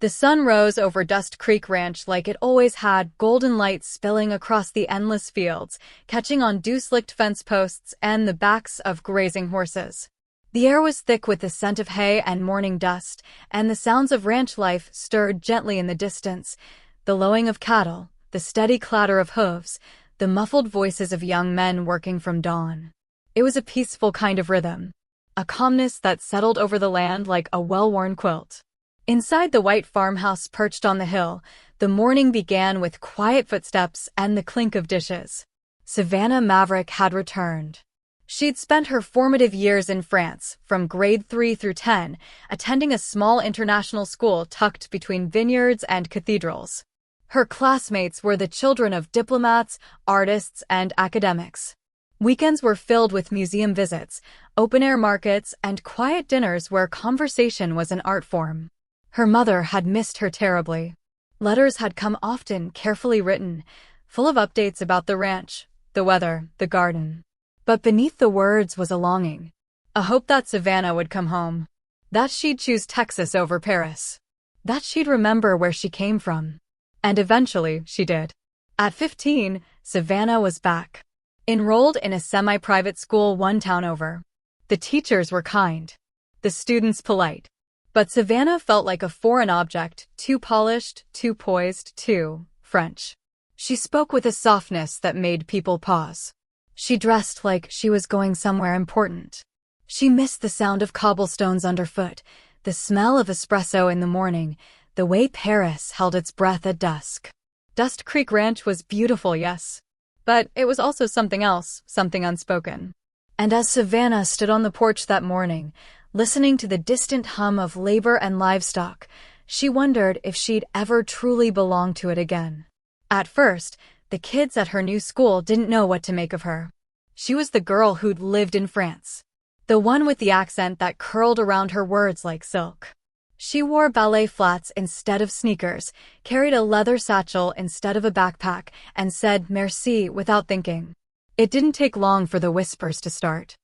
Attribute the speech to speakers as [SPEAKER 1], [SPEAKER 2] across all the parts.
[SPEAKER 1] The sun rose over Dust Creek Ranch like it always had, golden light spilling across the endless fields, catching on dew-slicked fence posts and the backs of grazing horses. The air was thick with the scent of hay and morning dust, and the sounds of ranch life stirred gently in the distance. The lowing of cattle, the steady clatter of hooves, the muffled voices of young men working from dawn. It was a peaceful kind of rhythm, a calmness that settled over the land like a well-worn quilt. Inside the white farmhouse perched on the hill, the morning began with quiet footsteps and the clink of dishes. Savannah Maverick had returned. She'd spent her formative years in France, from grade 3 through 10, attending a small international school tucked between vineyards and cathedrals. Her classmates were the children of diplomats, artists, and academics. Weekends were filled with museum visits, open-air markets, and quiet dinners where conversation was an art form. Her mother had missed her terribly. Letters had come often, carefully written, full of updates about the ranch, the weather, the garden. But beneath the words was a longing, a hope that Savannah would come home, that she'd choose Texas over Paris, that she'd remember where she came from. And eventually, she did. At 15, Savannah was back, enrolled in a semi-private school one town over. The teachers were kind, the students polite. But Savannah felt like a foreign object, too polished, too poised, too French. She spoke with a softness that made people pause. She dressed like she was going somewhere important. She missed the sound of cobblestones underfoot, the smell of espresso in the morning, the way Paris held its breath at dusk. Dust Creek Ranch was beautiful, yes. But it was also something else, something unspoken. And as Savannah stood on the porch that morning, listening to the distant hum of labor and livestock, she wondered if she'd ever truly belong to it again. At first, the kids at her new school didn't know what to make of her. She was the girl who'd lived in France, the one with the accent that curled around her words like silk. She wore ballet flats instead of sneakers, carried a leather satchel instead of a backpack, and said merci without thinking. It didn't take long for the whispers to start.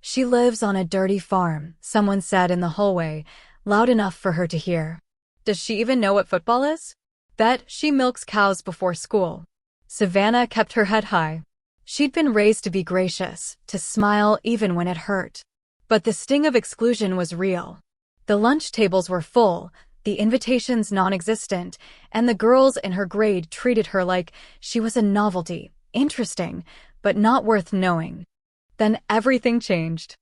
[SPEAKER 1] "She lives on a dirty farm," someone said in the hallway, loud enough for her to hear. "Does she even know what football is? Bet she milks cows before school." Savannah kept her head high. She'd been raised to be gracious, to smile even when it hurt. But the sting of exclusion was real. The lunch tables were full, the invitations non-existent, and the girls in her grade treated her like she was a novelty, interesting, but not worth knowing. Then everything changed.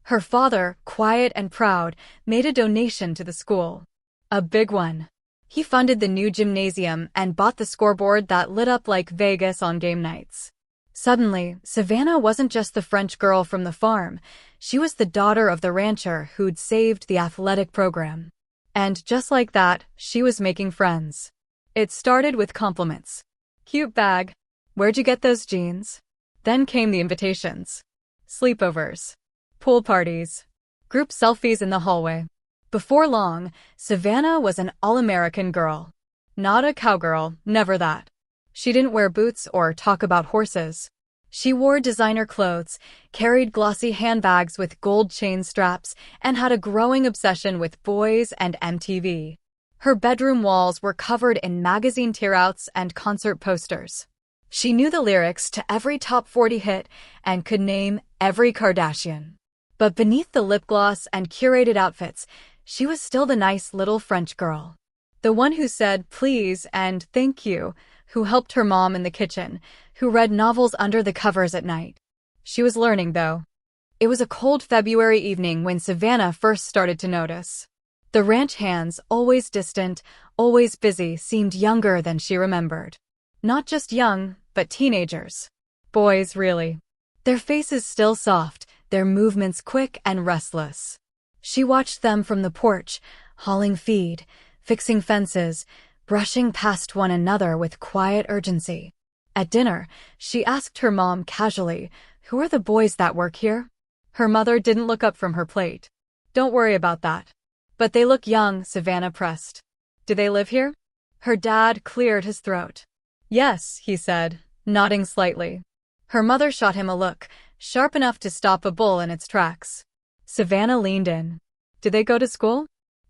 [SPEAKER 1] Her father, quiet and proud, made a donation to the school. A big one. He funded the new gymnasium and bought the scoreboard that lit up like Vegas on game nights. Suddenly, Savannah wasn't just the French girl from the farm. She was the daughter of the rancher who'd saved the athletic program. And just like that, she was making friends. It started with compliments. "Cute bag. Where'd you get those jeans?" Then came the invitations. Sleepovers, pool parties, group selfies in the hallway. Before long, Savannah was an all-American girl. Not a cowgirl, never that. She didn't wear boots or talk about horses. She wore designer clothes, carried glossy handbags with gold chain straps, and had a growing obsession with boys and MTV. Her bedroom walls were covered in magazine tear-outs and concert posters. She knew the lyrics to every top 40 hit and could name every Kardashian. But beneath the lip gloss and curated outfits, she was still the nice little French girl. The one who said please and thank you, who helped her mom in the kitchen, who read novels under the covers at night. She was learning, though. It was a cold February evening when Savannah first started to notice. The ranch hands, always distant, always busy, seemed younger than she remembered. Not just young, but teenagers. Boys, really. Their faces still soft, their movements quick and restless. She watched them from the porch, hauling feed, fixing fences, brushing past one another with quiet urgency. At dinner, she asked her mom casually, "Who are the boys that work here?" Her mother didn't look up from her plate. "Don't worry about that." "But they look young," Savannah pressed. "Do they live here?" Her dad cleared his throat. "Yes," he said, nodding slightly. Her mother shot him a look, sharp enough to stop a bull in its tracks. Savannah leaned in. "Do they go to school?"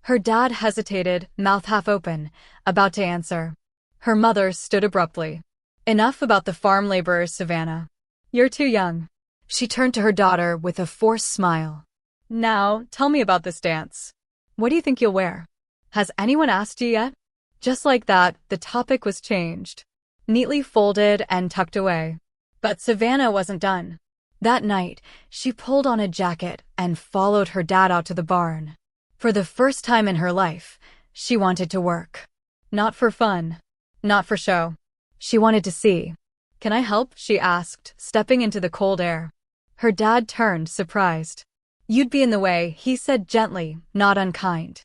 [SPEAKER 1] Her dad hesitated, mouth half open, about to answer. Her mother stood abruptly. Enough about the farm laborers, Savannah. You're too young. She turned to her daughter with a forced smile. Now, tell me about this dance. What do you think you'll wear? Has anyone asked you yet? Just like that, the topic was changed. Neatly folded and tucked away. But Savannah wasn't done. That night, she pulled on a jacket and followed her dad out to the barn. For the first time in her life, she wanted to work. Not for fun. Not for show. She wanted to see. Can I help? She asked, stepping into the cold air. Her dad turned, surprised. You'd be in the way, he said gently, not unkind.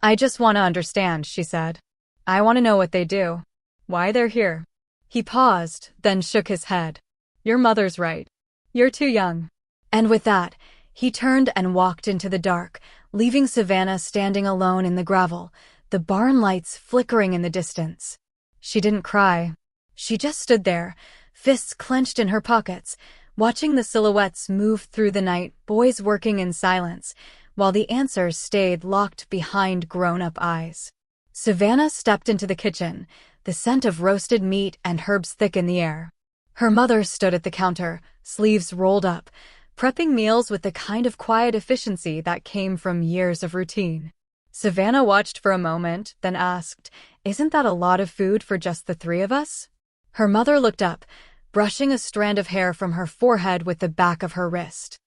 [SPEAKER 1] I just want to understand, she said. I want to know what they do. Why they're here. He paused, then shook his head. Your mother's right. You're too young. And with that, he turned and walked into the dark, leaving Savannah standing alone in the gravel, the barn lights flickering in the distance. She didn't cry. She just stood there, fists clenched in her pockets, watching the silhouettes move through the night, boys working in silence, while the answers stayed locked behind grown-up eyes. Savannah stepped into the kitchen, the scent of roasted meat and herbs thick in the air. Her mother stood at the counter, sleeves rolled up, prepping meals with the kind of quiet efficiency that came from years of routine. Savannah watched for a moment, then asked, Isn't that a lot of food for just the three of us? Her mother looked up, brushing a strand of hair from her forehead with the back of her wrist.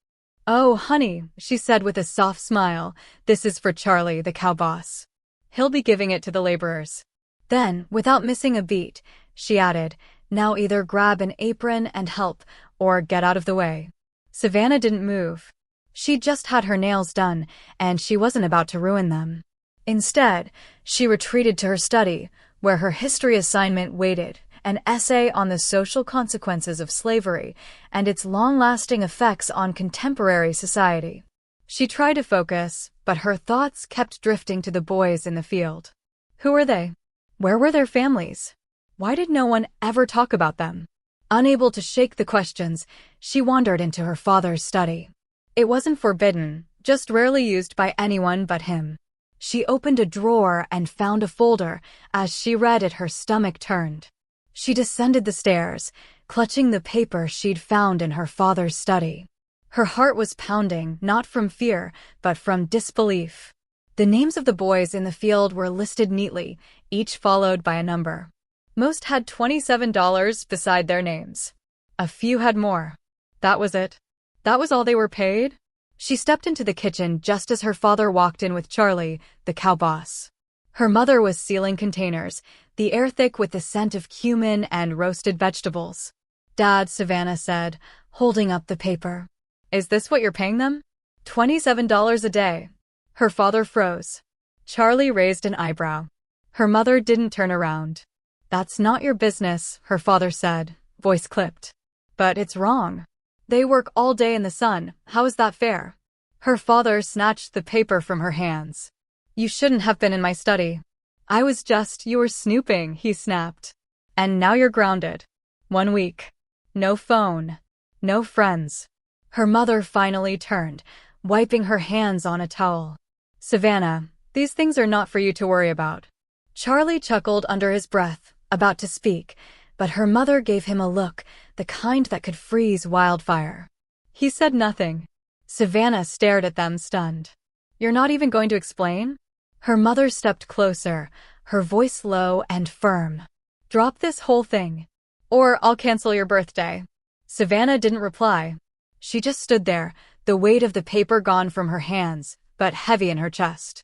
[SPEAKER 1] Oh, honey, she said with a soft smile, this is for Charlie, the cow boss. He'll be giving it to the laborers. Then, without missing a beat, she added, now either grab an apron and help, or get out of the way. Savannah didn't move. She'd just had her nails done, and she wasn't about to ruin them. Instead, she retreated to her study, where her history assignment waited, an essay on the social consequences of slavery and its long-lasting effects on contemporary society. She tried to focus, but her thoughts kept drifting to the boys in the field. Who were they? Where were their families? Why did no one ever talk about them? Unable to shake the questions, she wandered into her father's study. It wasn't forbidden, just rarely used by anyone but him. She opened a drawer and found a folder. As she read it, her stomach turned. She descended the stairs, clutching the paper she'd found in her father's study. Her heart was pounding, not from fear, but from disbelief. The names of the boys in the field were listed neatly, each followed by a number. Most had $27 beside their names. A few had more. That was it. That was all they were paid? She stepped into the kitchen just as her father walked in with Charlie, the cow boss. Her mother was sealing containers, the air thick with the scent of cumin and roasted vegetables. Dad, Savannah said, holding up the paper. Is this what you're paying them? $27 a day. Her father froze. Charlie raised an eyebrow. Her mother didn't turn around. That's not your business, her father said, voice clipped. But it's wrong. They work all day in the sun, how is that fair? Her father snatched the paper from her hands. You shouldn't have been in my study. You were snooping, he snapped. And now you're grounded. 1 week. No phone. No friends. Her mother finally turned, wiping her hands on a towel. Savannah, these things are not for you to worry about. Charlie chuckled under his breath, about to speak, but her mother gave him a look, the kind that could freeze wildfire. He said nothing. Savannah stared at them, stunned. You're not even going to explain? Her mother stepped closer, her voice low and firm. Drop this whole thing, or I'll cancel your birthday. Savannah didn't reply. She just stood there, the weight of the paper gone from her hands, but heavy in her chest.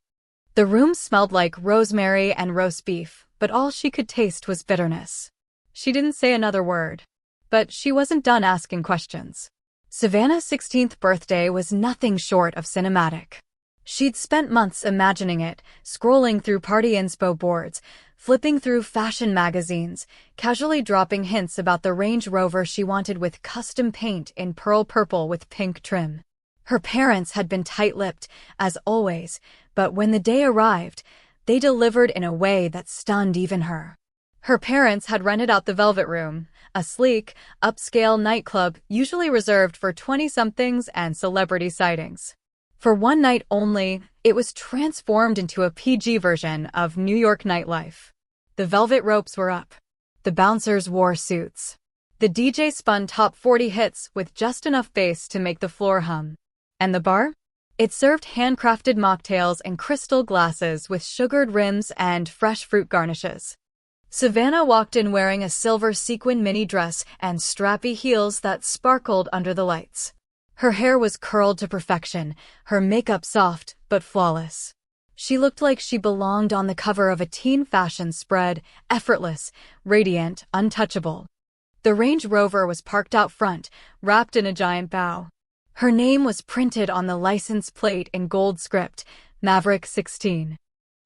[SPEAKER 1] The room smelled like rosemary and roast beef, but all she could taste was bitterness. She didn't say another word. But she wasn't done asking questions. Savannah's 16th birthday was nothing short of cinematic. She'd spent months imagining it, scrolling through party inspo boards, flipping through fashion magazines, casually dropping hints about the Range Rover she wanted with custom paint in pearl purple with pink trim. Her parents had been tight-lipped, as always, but when the day arrived, they delivered in a way that stunned even her. Her parents had rented out the Velvet Room, a sleek, upscale nightclub usually reserved for 20-somethings and celebrity sightings. For one night only, it was transformed into a PG version of New York nightlife. The velvet ropes were up. The bouncers wore suits. The DJ spun top 40 hits with just enough bass to make the floor hum. And the bar? It served handcrafted mocktails in crystal glasses with sugared rims and fresh fruit garnishes. Savannah walked in wearing a silver sequin mini dress and strappy heels that sparkled under the lights. Her hair was curled to perfection, her makeup soft but flawless. She looked like she belonged on the cover of a teen fashion spread, effortless, radiant, untouchable. The Range Rover was parked out front, wrapped in a giant bow. Her name was printed on the license plate in gold script, Maverick 16.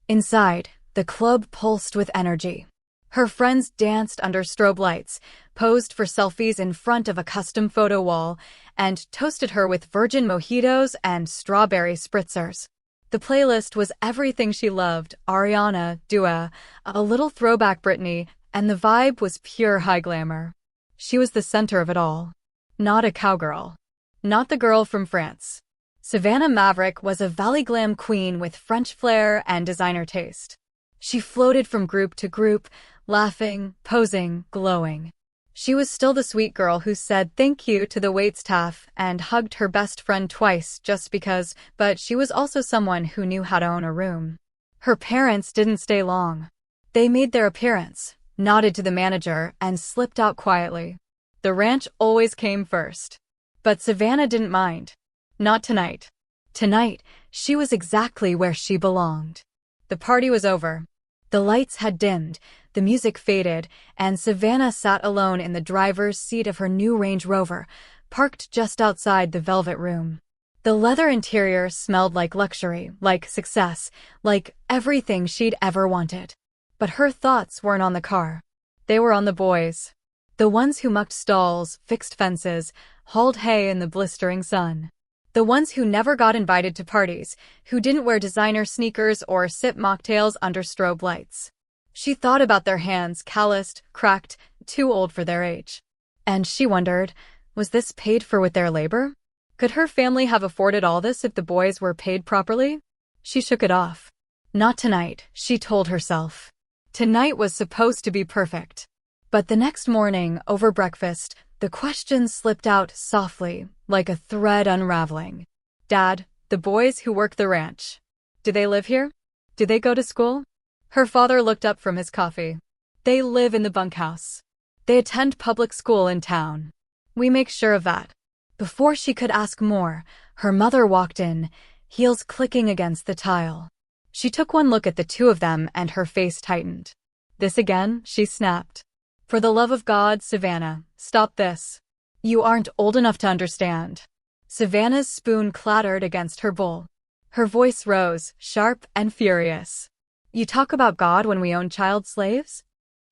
[SPEAKER 1] Inside, the club pulsed with energy. Her friends danced under strobe lights, posed for selfies in front of a custom photo wall, and toasted her with virgin mojitos and strawberry spritzers. The playlist was everything she loved: Ariana, Dua, a little throwback Britney, and the vibe was pure high glamour. She was the center of it all. Not a cowgirl. Not the girl from France. Savannah Maverick was a valley glam queen with French flair and designer taste. She floated from group to group, laughing, posing, glowing. She was still the sweet girl who said thank you to the waitstaff and hugged her best friend twice just because, but she was also someone who knew how to own a room. Her parents didn't stay long. They made their appearance, nodded to the manager, and slipped out quietly. The ranch always came first. But Savannah didn't mind. Not tonight. Tonight, she was exactly where she belonged. The party was over. The lights had dimmed, the music faded, and Savannah sat alone in the driver's seat of her new Range Rover, parked just outside the velvet room. The leather interior smelled like luxury, like success, like everything she'd ever wanted. But her thoughts weren't on the car. They were on the boys. The ones who mucked stalls, fixed fences, hauled hay in the blistering sun. The ones who never got invited to parties, who didn't wear designer sneakers or sip mocktails under strobe lights. She thought about their hands, calloused, cracked, too old for their age. And she wondered, was this paid for with their labor? Could her family have afforded all this if the boys were paid properly? She shook it off. Not tonight, she told herself. Tonight was supposed to be perfect. But the next morning, over breakfast, the question slipped out softly, like a thread unraveling. Dad, the boys who work the ranch. Do they live here? Do they go to school? Her father looked up from his coffee. They live in the bunkhouse. They attend public school in town. We make sure of that. Before she could ask more, her mother walked in, heels clicking against the tile. She took one look at the two of them and her face tightened. This again, she snapped. For the love of God, Savannah, stop this. You aren't old enough to understand. Savannah's spoon clattered against her bowl. Her voice rose, sharp and furious. You talk about God when we own child slaves?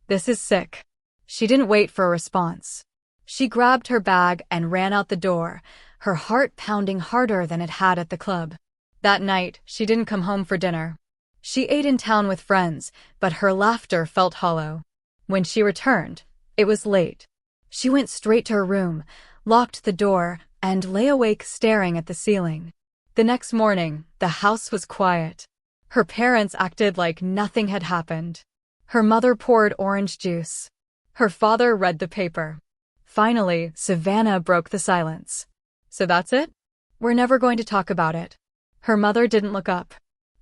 [SPEAKER 1] This is sick. She didn't wait for a response. She grabbed her bag and ran out the door, her heart pounding harder than it had at the club. That night, she didn't come home for dinner. She ate in town with friends, but her laughter felt hollow. When she returned, it was late. She went straight to her room, locked the door, and lay awake staring at the ceiling. The next morning, the house was quiet. Her parents acted like nothing had happened. Her mother poured orange juice. Her father read the paper. Finally, Savannah broke the silence. So that's it? We're never going to talk about it. Her mother didn't look up.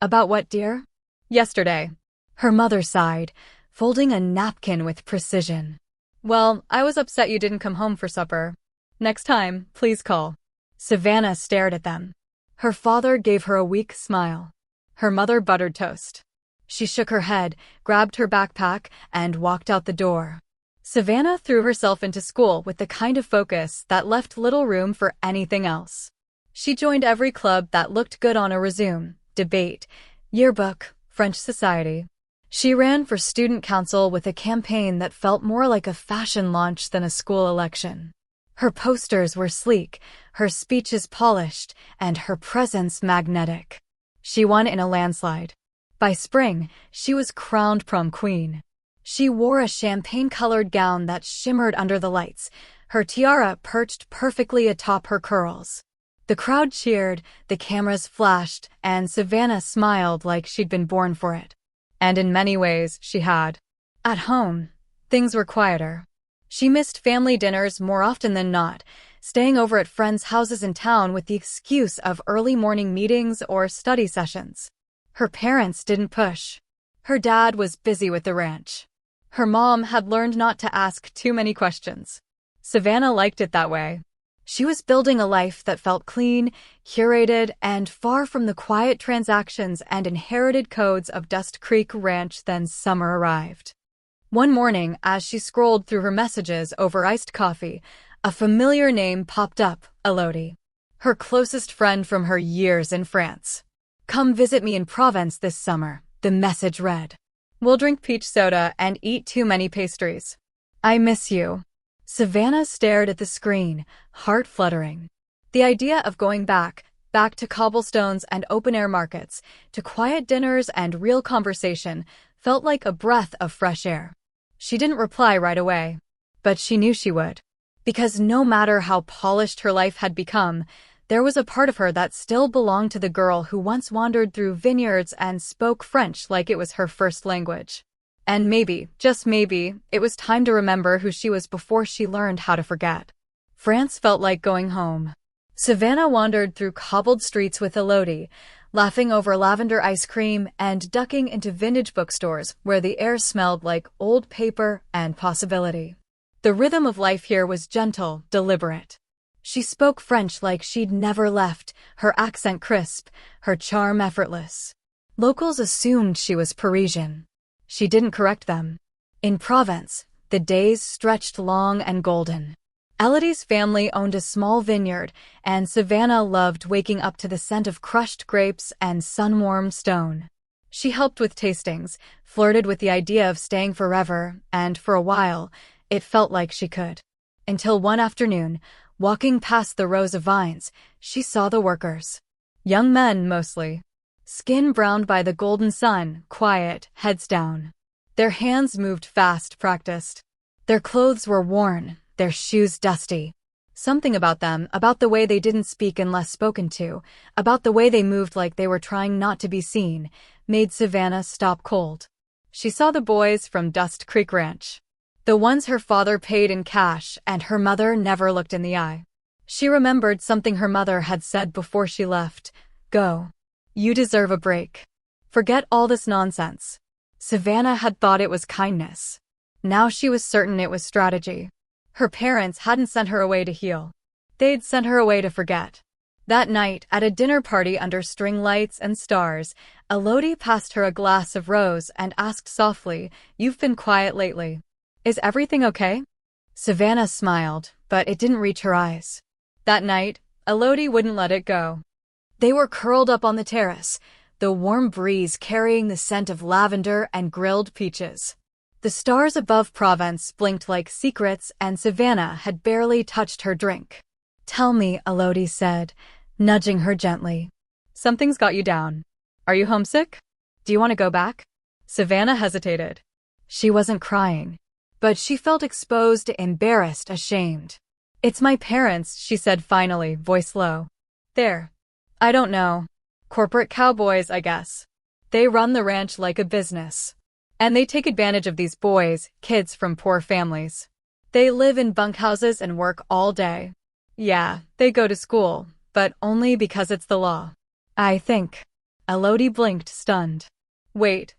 [SPEAKER 1] About what, dear? Yesterday. Her mother sighed, folding a napkin with precision. Well, I was upset you didn't come home for supper. Next time, please call. Savannah stared at them. Her father gave her a weak smile. Her mother buttered toast. She shook her head, grabbed her backpack, and walked out the door. Savannah threw herself into school with the kind of focus that left little room for anything else. She joined every club that looked good on a resume, debate, yearbook, French society. She ran for student council with a campaign that felt more like a fashion launch than a school election. Her posters were sleek, her speeches polished, and her presence magnetic. She won in a landslide. By spring, she was crowned prom queen. She wore a champagne-colored gown that shimmered under the lights, her tiara perched perfectly atop her curls. The crowd cheered, the cameras flashed, and Savannah smiled like she'd been born for it. And in many ways, she had. At home, things were quieter. She missed family dinners more often than not, staying over at friends' houses in town with the excuse of early morning meetings or study sessions. Her parents didn't push. Her dad was busy with the ranch. Her mom had learned not to ask too many questions. Savannah liked it that way. She was building a life that felt clean, curated, and far from the quiet transactions and inherited codes of Dust Creek Ranch. Then summer arrived. One morning, as she scrolled through her messages over iced coffee, a familiar name popped up, Elodie. Her closest friend from her years in France. "Come visit me in Provence this summer," the message read. "We'll drink peach soda and eat too many pastries. I miss you." Savannah stared at the screen, heart fluttering. The idea of going back to cobblestones and open-air markets, to quiet dinners and real conversation, felt like a breath of fresh air. She didn't reply right away, but she knew she would. Because no matter how polished her life had become, there was a part of her that still belonged to the girl who once wandered through vineyards and spoke French like it was her first language. And maybe, just maybe, it was time to remember who she was before she learned how to forget. France felt like going home. Savannah wandered through cobbled streets with Elodie, laughing over lavender ice cream and ducking into vintage bookstores where the air smelled like old paper and possibility. The rhythm of life here was gentle, deliberate. She spoke French like she'd never left, her accent crisp, her charm effortless. Locals assumed she was Parisian. She didn't correct them. In Provence, the days stretched long and golden. Elodie's family owned a small vineyard, and Savannah loved waking up to the scent of crushed grapes and sun-warmed stone. She helped with tastings, flirted with the idea of staying forever, and for a while, it felt like she could. Until one afternoon, walking past the rows of vines, she saw the workers. Young men, mostly. Skin browned by the golden sun, quiet, heads down. Their hands moved fast, practiced. Their clothes were worn, their shoes dusty. Something about them, about the way they didn't speak unless spoken to, about the way they moved like they were trying not to be seen, made Savannah stop cold. She saw the boys from Dust Creek Ranch. The ones her father paid in cash and her mother never looked in the eye. She remembered something her mother had said before she left. "Go. You deserve a break. Forget all this nonsense." Savannah had thought it was kindness. Now she was certain it was strategy. Her parents hadn't sent her away to heal. They'd sent her away to forget. That night, at a dinner party under string lights and stars, Elodie passed her a glass of rose and asked softly, "You've been quiet lately. Is everything okay?" Savannah smiled, but it didn't reach her eyes. That night, Elodie wouldn't let it go. They were curled up on the terrace, the warm breeze carrying the scent of lavender and grilled peaches. The stars above Provence blinked like secrets, and Savannah had barely touched her drink. "Tell me," Elodie said, nudging her gently. "Something's got you down. Are you homesick? Do you want to go back?" Savannah hesitated. She wasn't crying, but she felt exposed, embarrassed, ashamed. "It's my parents," she said finally, voice low. "They're, I don't know, corporate cowboys, I guess. They run the ranch like a business. And they take advantage of these boys, kids from poor families. They live in bunkhouses and work all day. Yeah, they go to school, but only because it's the law. I think." Elodie blinked, stunned. "Wait,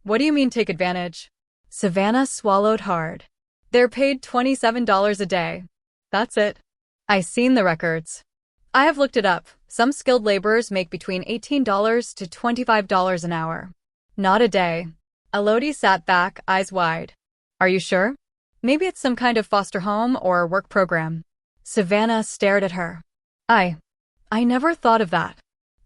[SPEAKER 1] what do you mean take advantage?" Savannah swallowed hard. "They're paid $27 a day. That's it. I seen the records. I have looked it up. Some skilled laborers make between $18 to $25 an hour. Not a day." Elodie sat back, eyes wide. "Are you sure? Maybe it's some kind of foster home or work program." Savannah stared at her. I never thought of that.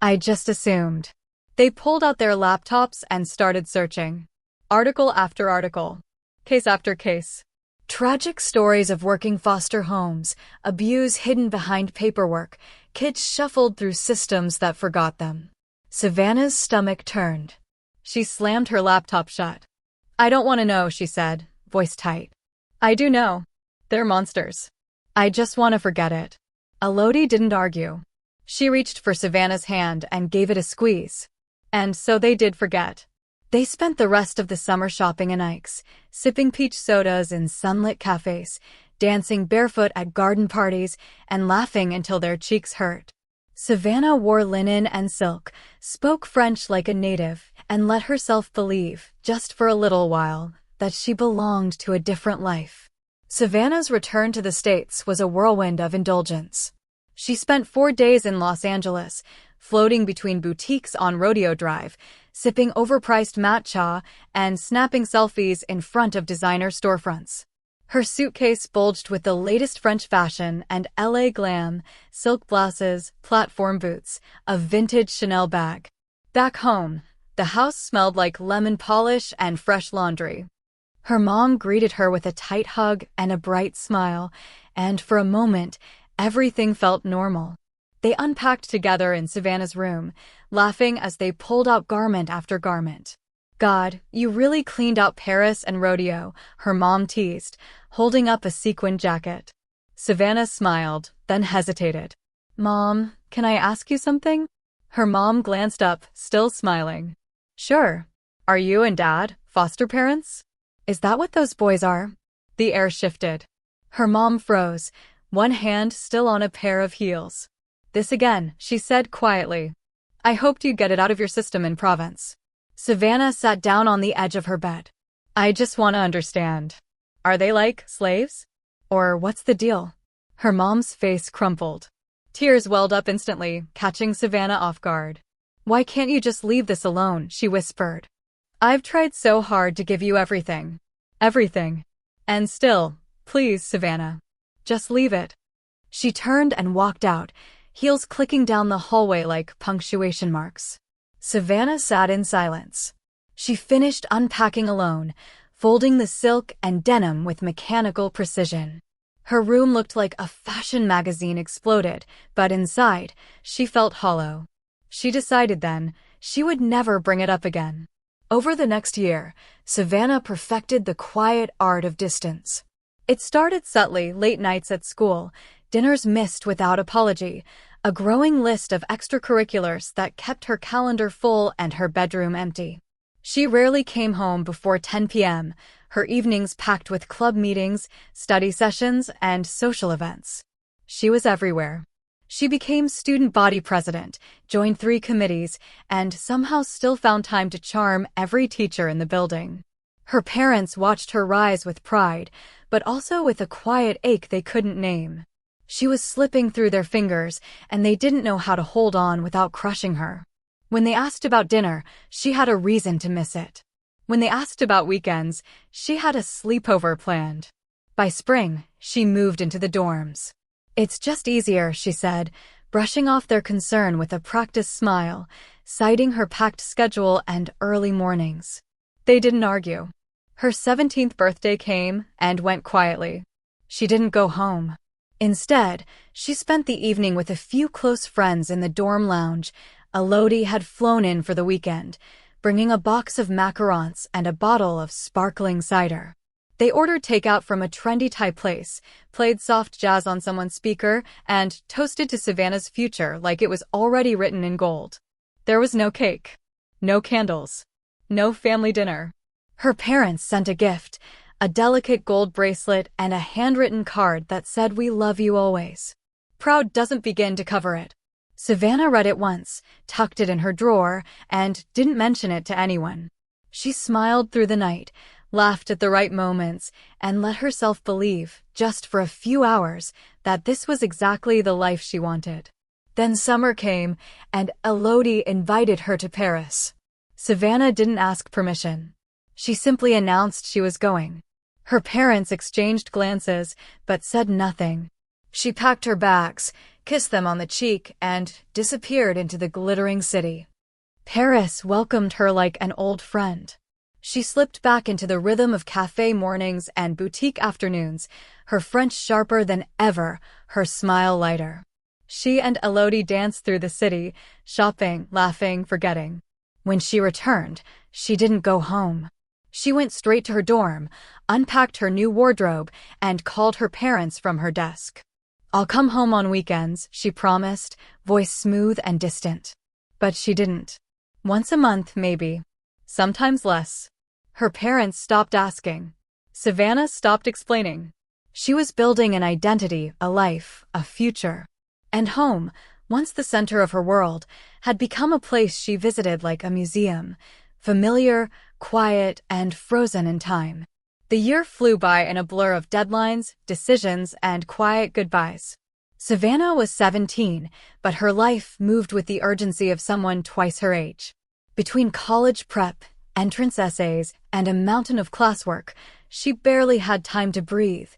[SPEAKER 1] I just assumed." They pulled out their laptops and started searching. Article after article. Case after case. Tragic stories of working foster homes, abuse hidden behind paperwork, kids shuffled through systems that forgot them. Savannah's stomach turned. She slammed her laptop shut. "I don't want to know," she said, voice tight. "I do know. They're monsters. I just want to forget it." Elodie didn't argue. She reached for Savannah's hand and gave it a squeeze. And so they did forget. They spent the rest of the summer shopping in Ike's, sipping peach sodas in sunlit cafes, dancing barefoot at garden parties, and laughing until their cheeks hurt. Savannah wore linen and silk, spoke French like a native, and let herself believe, just for a little while, that she belonged to a different life. Savannah's return to the States was a whirlwind of indulgence. She spent 4 days in Los Angeles, floating between boutiques on Rodeo Drive, sipping overpriced matcha, and snapping selfies in front of designer storefronts. Her suitcase bulged with the latest French fashion and LA glam, silk blouses, platform boots, a vintage Chanel bag. Back home, the house smelled like lemon polish and fresh laundry. Her mom greeted her with a tight hug and a bright smile, and for a moment, everything felt normal. They unpacked together in Savannah's room, laughing as they pulled out garment after garment. "God, you really cleaned out Paris and Rodeo," her mom teased, holding up a sequin jacket. Savannah smiled, then hesitated. "Mom, can I ask you something?" Her mom glanced up, still smiling. "Sure. Are you and Dad foster parents? Is that what those boys are?" The air shifted. Her mom froze, one hand still on a pair of heels. "This again," she said quietly. "I hoped you'd get it out of your system in Provence." Savannah sat down on the edge of her bed. "I just want to understand. Are they like slaves? Or what's the deal?" Her mom's face crumpled. Tears welled up instantly, catching Savannah off guard. "Why can't you just leave this alone?" she whispered. "I've tried so hard to give you everything. Everything. And still, please, Savannah. Just leave it." She turned and walked out, heels clicking down the hallway like punctuation marks. Savannah sat in silence. She finished unpacking alone, folding the silk and denim with mechanical precision. Her room looked like a fashion magazine exploded, but inside, she felt hollow. She decided then, she would never bring it up again. Over the next year, Savannah perfected the quiet art of distance. It started subtly: late nights at school, dinners missed without apology, a growing list of extracurriculars that kept her calendar full and her bedroom empty. She rarely came home before 10 p.m., her evenings packed with club meetings, study sessions, and social events. She was everywhere. She became student body president, joined 3 committees, and somehow still found time to charm every teacher in the building. Her parents watched her rise with pride, but also with a quiet ache they couldn't name. She was slipping through their fingers, and they didn't know how to hold on without crushing her. When they asked about dinner, she had a reason to miss it. When they asked about weekends, she had a sleepover planned. By spring, she moved into the dorms. "It's just easier," she said, brushing off their concern with a practiced smile, citing her packed schedule and early mornings. They didn't argue. Her 17th birthday came and went quietly. She didn't go home. Instead, she spent the evening with a few close friends in the dorm lounge. Elodie had flown in for the weekend, bringing a box of macarons and a bottle of sparkling cider. They ordered takeout from a trendy Thai place, played soft jazz on someone's speaker, and toasted to Savannah's future like it was already written in gold. There was no cake, no candles, no family dinner. Her parents sent a gift, a delicate gold bracelet and a handwritten card that said, "We love you always." Proud doesn't begin to cover it. Savannah read it once, tucked it in her drawer, and didn't mention it to anyone. She smiled through the night, laughed at the right moments, and let herself believe, just for a few hours, that this was exactly the life she wanted. Then summer came, and Elodie invited her to Paris. Savannah didn't ask permission. She simply announced she was going. Her parents exchanged glances, but said nothing. She packed her bags, kissed them on the cheek, and disappeared into the glittering city. Paris welcomed her like an old friend. She slipped back into the rhythm of cafe mornings and boutique afternoons, her French sharper than ever, her smile lighter. She and Elodie danced through the city, shopping, laughing, forgetting. When she returned, she didn't go home. She went straight to her dorm, unpacked her new wardrobe, and called her parents from her desk. "I'll come home on weekends," she promised, voice smooth and distant. But she didn't. Once a month, maybe. Sometimes less. Her parents stopped asking. Savannah stopped explaining. She was building an identity, a life, a future. And home, once the center of her world, had become a place she visited like a museum, familiar, quiet, and frozen in time. The year flew by in a blur of deadlines, decisions, and quiet goodbyes. Savannah was 17, but her life moved with the urgency of someone twice her age. Between college prep, entrance essays, and a mountain of classwork, she barely had time to breathe,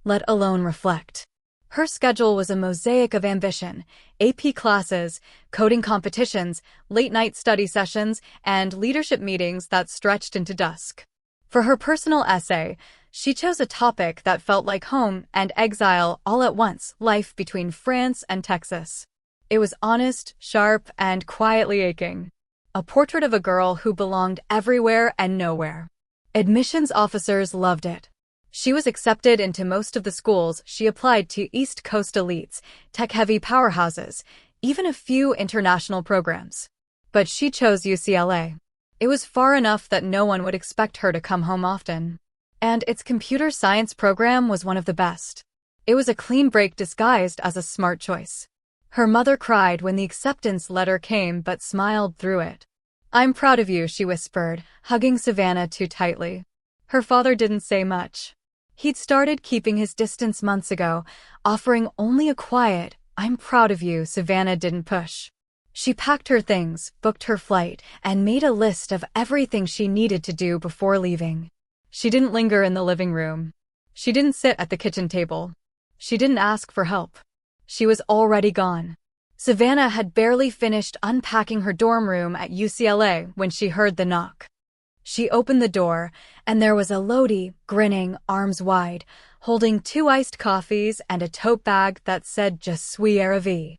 [SPEAKER 1] let alone reflect. Her schedule was a mosaic of ambition: AP classes, coding competitions, late-night study sessions, and leadership meetings that stretched into dusk. For her personal essay, she chose a topic that felt like home and exile all at once: life between France and Texas. It was honest, sharp, and quietly aching. A portrait of a girl who belonged everywhere and nowhere. Admissions officers loved it. She was accepted into most of the schools she applied to: East Coast elites, tech-heavy powerhouses, even a few international programs. But she chose UCLA. It was far enough that no one would expect her to come home often. And its computer science program was one of the best. It was a clean break disguised as a smart choice. Her mother cried when the acceptance letter came but smiled through it. "I'm proud of you," she whispered, hugging Savannah too tightly. Her father didn't say much. He'd started keeping his distance months ago, offering only a quiet, "I'm proud of you." Savannah didn't push. She packed her things, booked her flight, and made a list of everything she needed to do before leaving. She didn't linger in the living room. She didn't sit at the kitchen table. She didn't ask for help. She was already gone. Savannah had barely finished unpacking her dorm room at UCLA when she heard the knock. She opened the door, and there was Elodie, grinning, arms wide, holding 2 iced coffees and a tote bag that said "Je suis arrivée."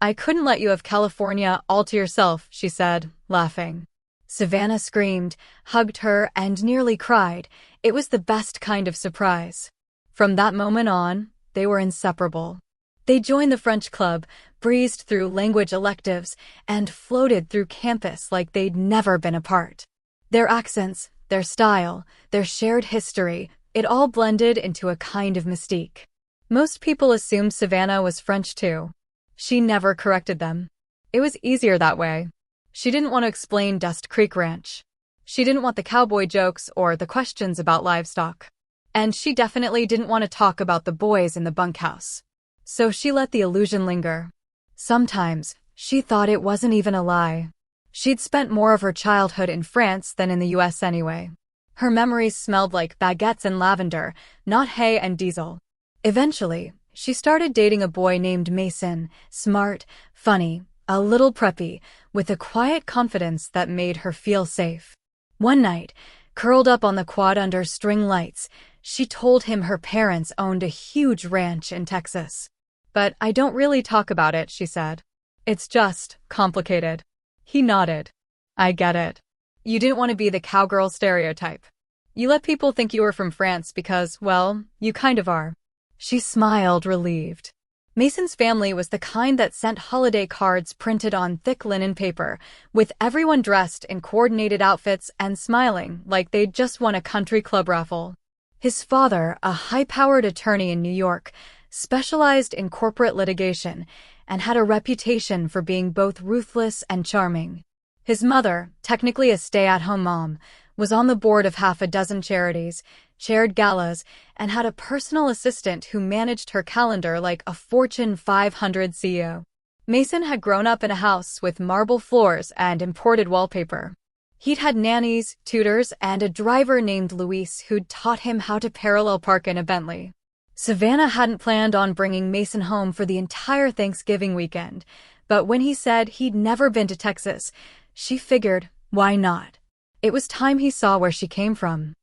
[SPEAKER 1] "I couldn't let you have California all to yourself," she said, laughing. Savannah screamed, hugged her, and nearly cried. It was the best kind of surprise. From that moment on, they were inseparable. They joined the French club, breezed through language electives, and floated through campus like they'd never been apart. Their accents, their style, their shared history, it all blended into a kind of mystique. Most people assumed Savannah was French too. She never corrected them. It was easier that way. She didn't want to explain Dust Creek Ranch. She didn't want the cowboy jokes or the questions about livestock. And she definitely didn't want to talk about the boys in the bunkhouse. So she let the illusion linger. Sometimes, she thought it wasn't even a lie. She'd spent more of her childhood in France than in the US anyway. Her memories smelled like baguettes and lavender, not hay and diesel. Eventually, she started dating a boy named Mason, smart, funny, a little preppy, with a quiet confidence that made her feel safe. One night, curled up on the quad under string lights, she told him her parents owned a huge ranch in Texas. "But I don't really talk about it," she said. "It's just complicated." He nodded. "I get it. You didn't want to be the cowgirl stereotype. You let people think you were from France because, well, you kind of are." She smiled, relieved. Mason's family was the kind that sent holiday cards printed on thick linen paper, with everyone dressed in coordinated outfits and smiling like they'd just won a country club raffle. His father, a high-powered attorney in New York, specialized in corporate litigation and had a reputation for being both ruthless and charming. His mother, technically a stay-at-home mom, was on the board of half a dozen charities, chaired galas, and had a personal assistant who managed her calendar like a Fortune 500 CEO. Mason had grown up in a house with marble floors and imported wallpaper. He'd had nannies, tutors, and a driver named Luis who'd taught him how to parallel park in a Bentley. Savannah hadn't planned on bringing Mason home for the entire Thanksgiving weekend, but when he said he'd never been to Texas, she figured, why not? It was time he saw where she came from.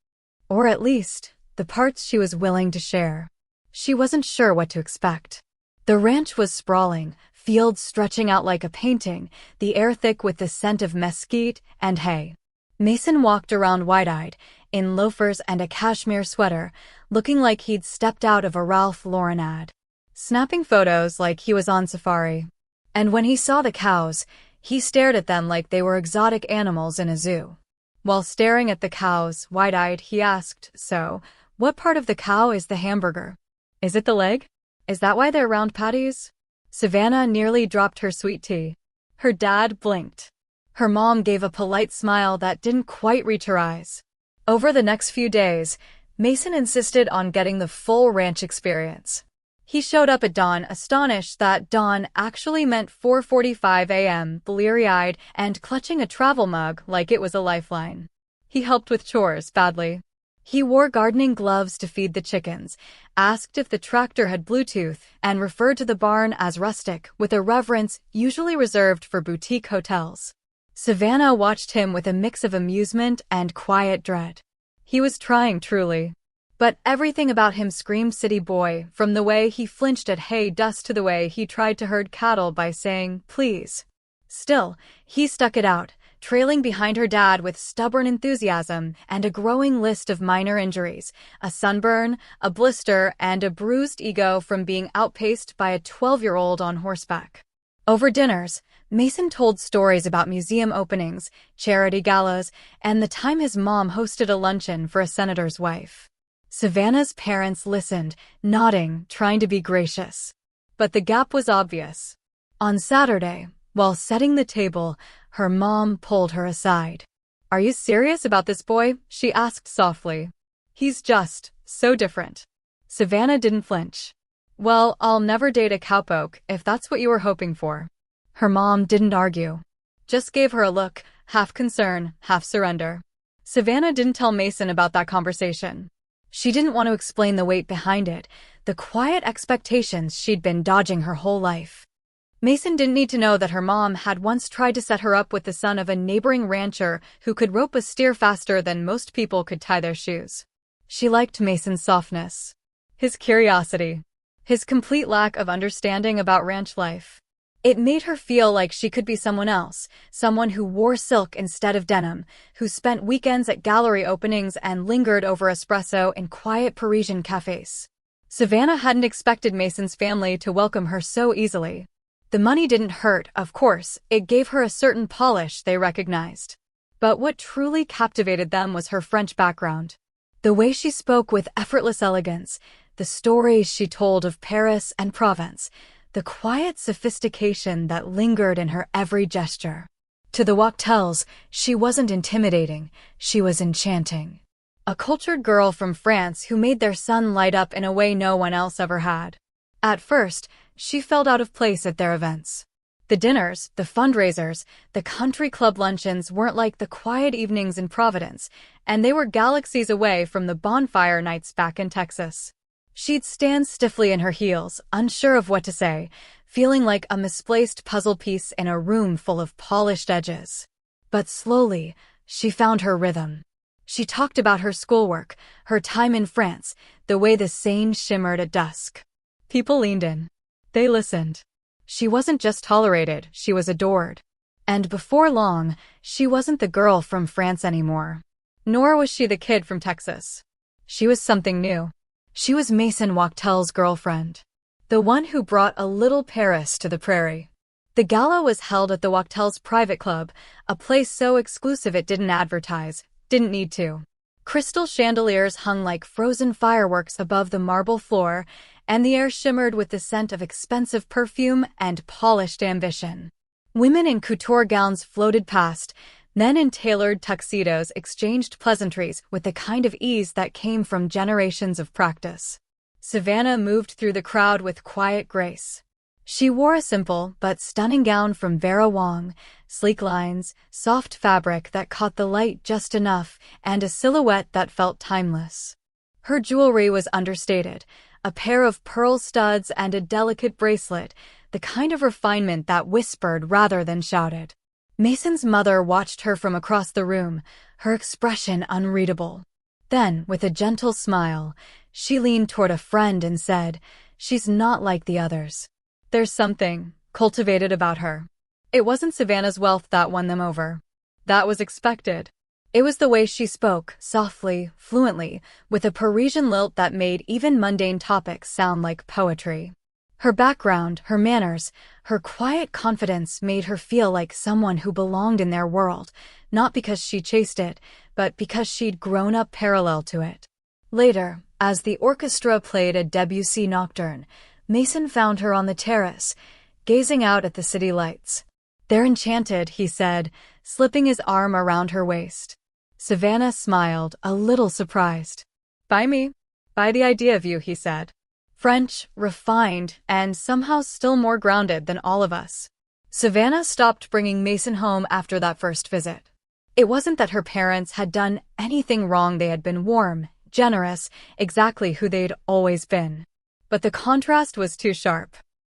[SPEAKER 1] Or at least, the parts she was willing to share. She wasn't sure what to expect. The ranch was sprawling, fields stretching out like a painting, the air thick with the scent of mesquite and hay. Mason walked around wide-eyed, in loafers and a cashmere sweater, looking like he'd stepped out of a Ralph Lauren ad. snapping photos like he was on safari. And when he saw the cows, he stared at them like they were exotic animals in a zoo. While staring at the cows, wide-eyed, he asked, "So, what part of the cow is the hamburger? Is it the leg? Is that why they're round patties?" Savannah nearly dropped her sweet tea. Her dad blinked. Her mom gave a polite smile that didn't quite reach her eyes. Over the next few days, Mason insisted on getting the full ranch experience. He showed up at dawn, astonished that dawn actually meant 4:45 a.m., bleary-eyed and clutching a travel mug like it was a lifeline. He helped with chores badly. He wore gardening gloves to feed the chickens, asked if the tractor had Bluetooth, and referred to the barn as rustic with a reverence usually reserved for boutique hotels. Savannah watched him with a mix of amusement and quiet dread. He was trying truly. But everything about him screamed city boy, from the way he flinched at hay dust to the way he tried to herd cattle by saying, "Please." Still, he stuck it out, trailing behind her dad with stubborn enthusiasm and a growing list of minor injuries, a sunburn, a blister, and a bruised ego from being outpaced by a 12-year-old on horseback. Over dinners, Mason told stories about museum openings, charity galas, and the time his mom hosted a luncheon for a senator's wife. Savannah's parents listened, nodding, trying to be gracious. But the gap was obvious. On Saturday, while setting the table, her mom pulled her aside. "Are you serious about this boy?" she asked softly. "He's just so different." Savannah didn't flinch. "Well, I'll never date a cowpoke if that's what you were hoping for." Her mom didn't argue. Just gave her a look, half concern, half surrender. Savannah didn't tell Mason about that conversation. She didn't want to explain the weight behind it, the quiet expectations she'd been dodging her whole life. Mason didn't need to know that her mom had once tried to set her up with the son of a neighboring rancher who could rope a steer faster than most people could tie their shoes. She liked Mason's softness, his curiosity, his complete lack of understanding about ranch life. It made her feel like she could be someone else, someone who wore silk instead of denim, who spent weekends at gallery openings and lingered over espresso in quiet Parisian cafes. Savannah hadn't expected Mason's family to welcome her so easily. The money didn't hurt, of course, it gave her a certain polish they recognized. But what truly captivated them was her French background. The way she spoke with effortless elegance, the stories she told of Paris and Provence, the quiet sophistication that lingered in her every gesture. To the Wachtels, she wasn't intimidating, she was enchanting. A cultured girl from France who made their son light up in a way no one else ever had. At first, she felt out of place at their events. The dinners, the fundraisers, the country club luncheons weren't like the quiet evenings in Providence, and they were galaxies away from the bonfire nights back in Texas. She'd stand stiffly in her heels, unsure of what to say, feeling like a misplaced puzzle piece in a room full of polished edges. But slowly, she found her rhythm. She talked about her schoolwork, her time in France, the way the Seine shimmered at dusk. People leaned in. They listened. She wasn't just tolerated, she was adored. And before long, she wasn't the girl from France anymore. Nor was she the kid from Texas. She was something new. She was Mason Wachtel's girlfriend. The one who brought a little Paris to the prairie. The gala was held at the Wachtels' private club, a place so exclusive it didn't advertise, didn't need to. Crystal chandeliers hung like frozen fireworks above the marble floor, and the air shimmered with the scent of expensive perfume and polished ambition. Women in couture gowns floated past, men in tailored tuxedos exchanged pleasantries with the kind of ease that came from generations of practice. Savannah moved through the crowd with quiet grace. She wore a simple but stunning gown from Vera Wang, sleek lines, soft fabric that caught the light just enough, and a silhouette that felt timeless. Her jewelry was understated, a pair of pearl studs and a delicate bracelet, the kind of refinement that whispered rather than shouted. Mason's mother watched her from across the room, her expression unreadable. Then, with a gentle smile, she leaned toward a friend and said, "She's not like the others. There's something cultivated about her." It wasn't Savannah's wealth that won them over. That was expected. It was the way she spoke, softly, fluently, with a Parisian lilt that made even mundane topics sound like poetry. Her background, her manners, her quiet confidence made her feel like someone who belonged in their world, not because she chased it, but because she'd grown up parallel to it. Later, as the orchestra played a Debussy nocturne, Mason found her on the terrace, gazing out at the city lights. "They're enchanted," he said, slipping his arm around her waist. Savannah smiled, a little surprised. "By me? By the idea of you," he said. French, refined, and somehow still more grounded than all of us. Savannah stopped bringing Mason home after that first visit. It wasn't that her parents had done anything wrong. They had been warm, generous, exactly who they'd always been. But the contrast was too sharp.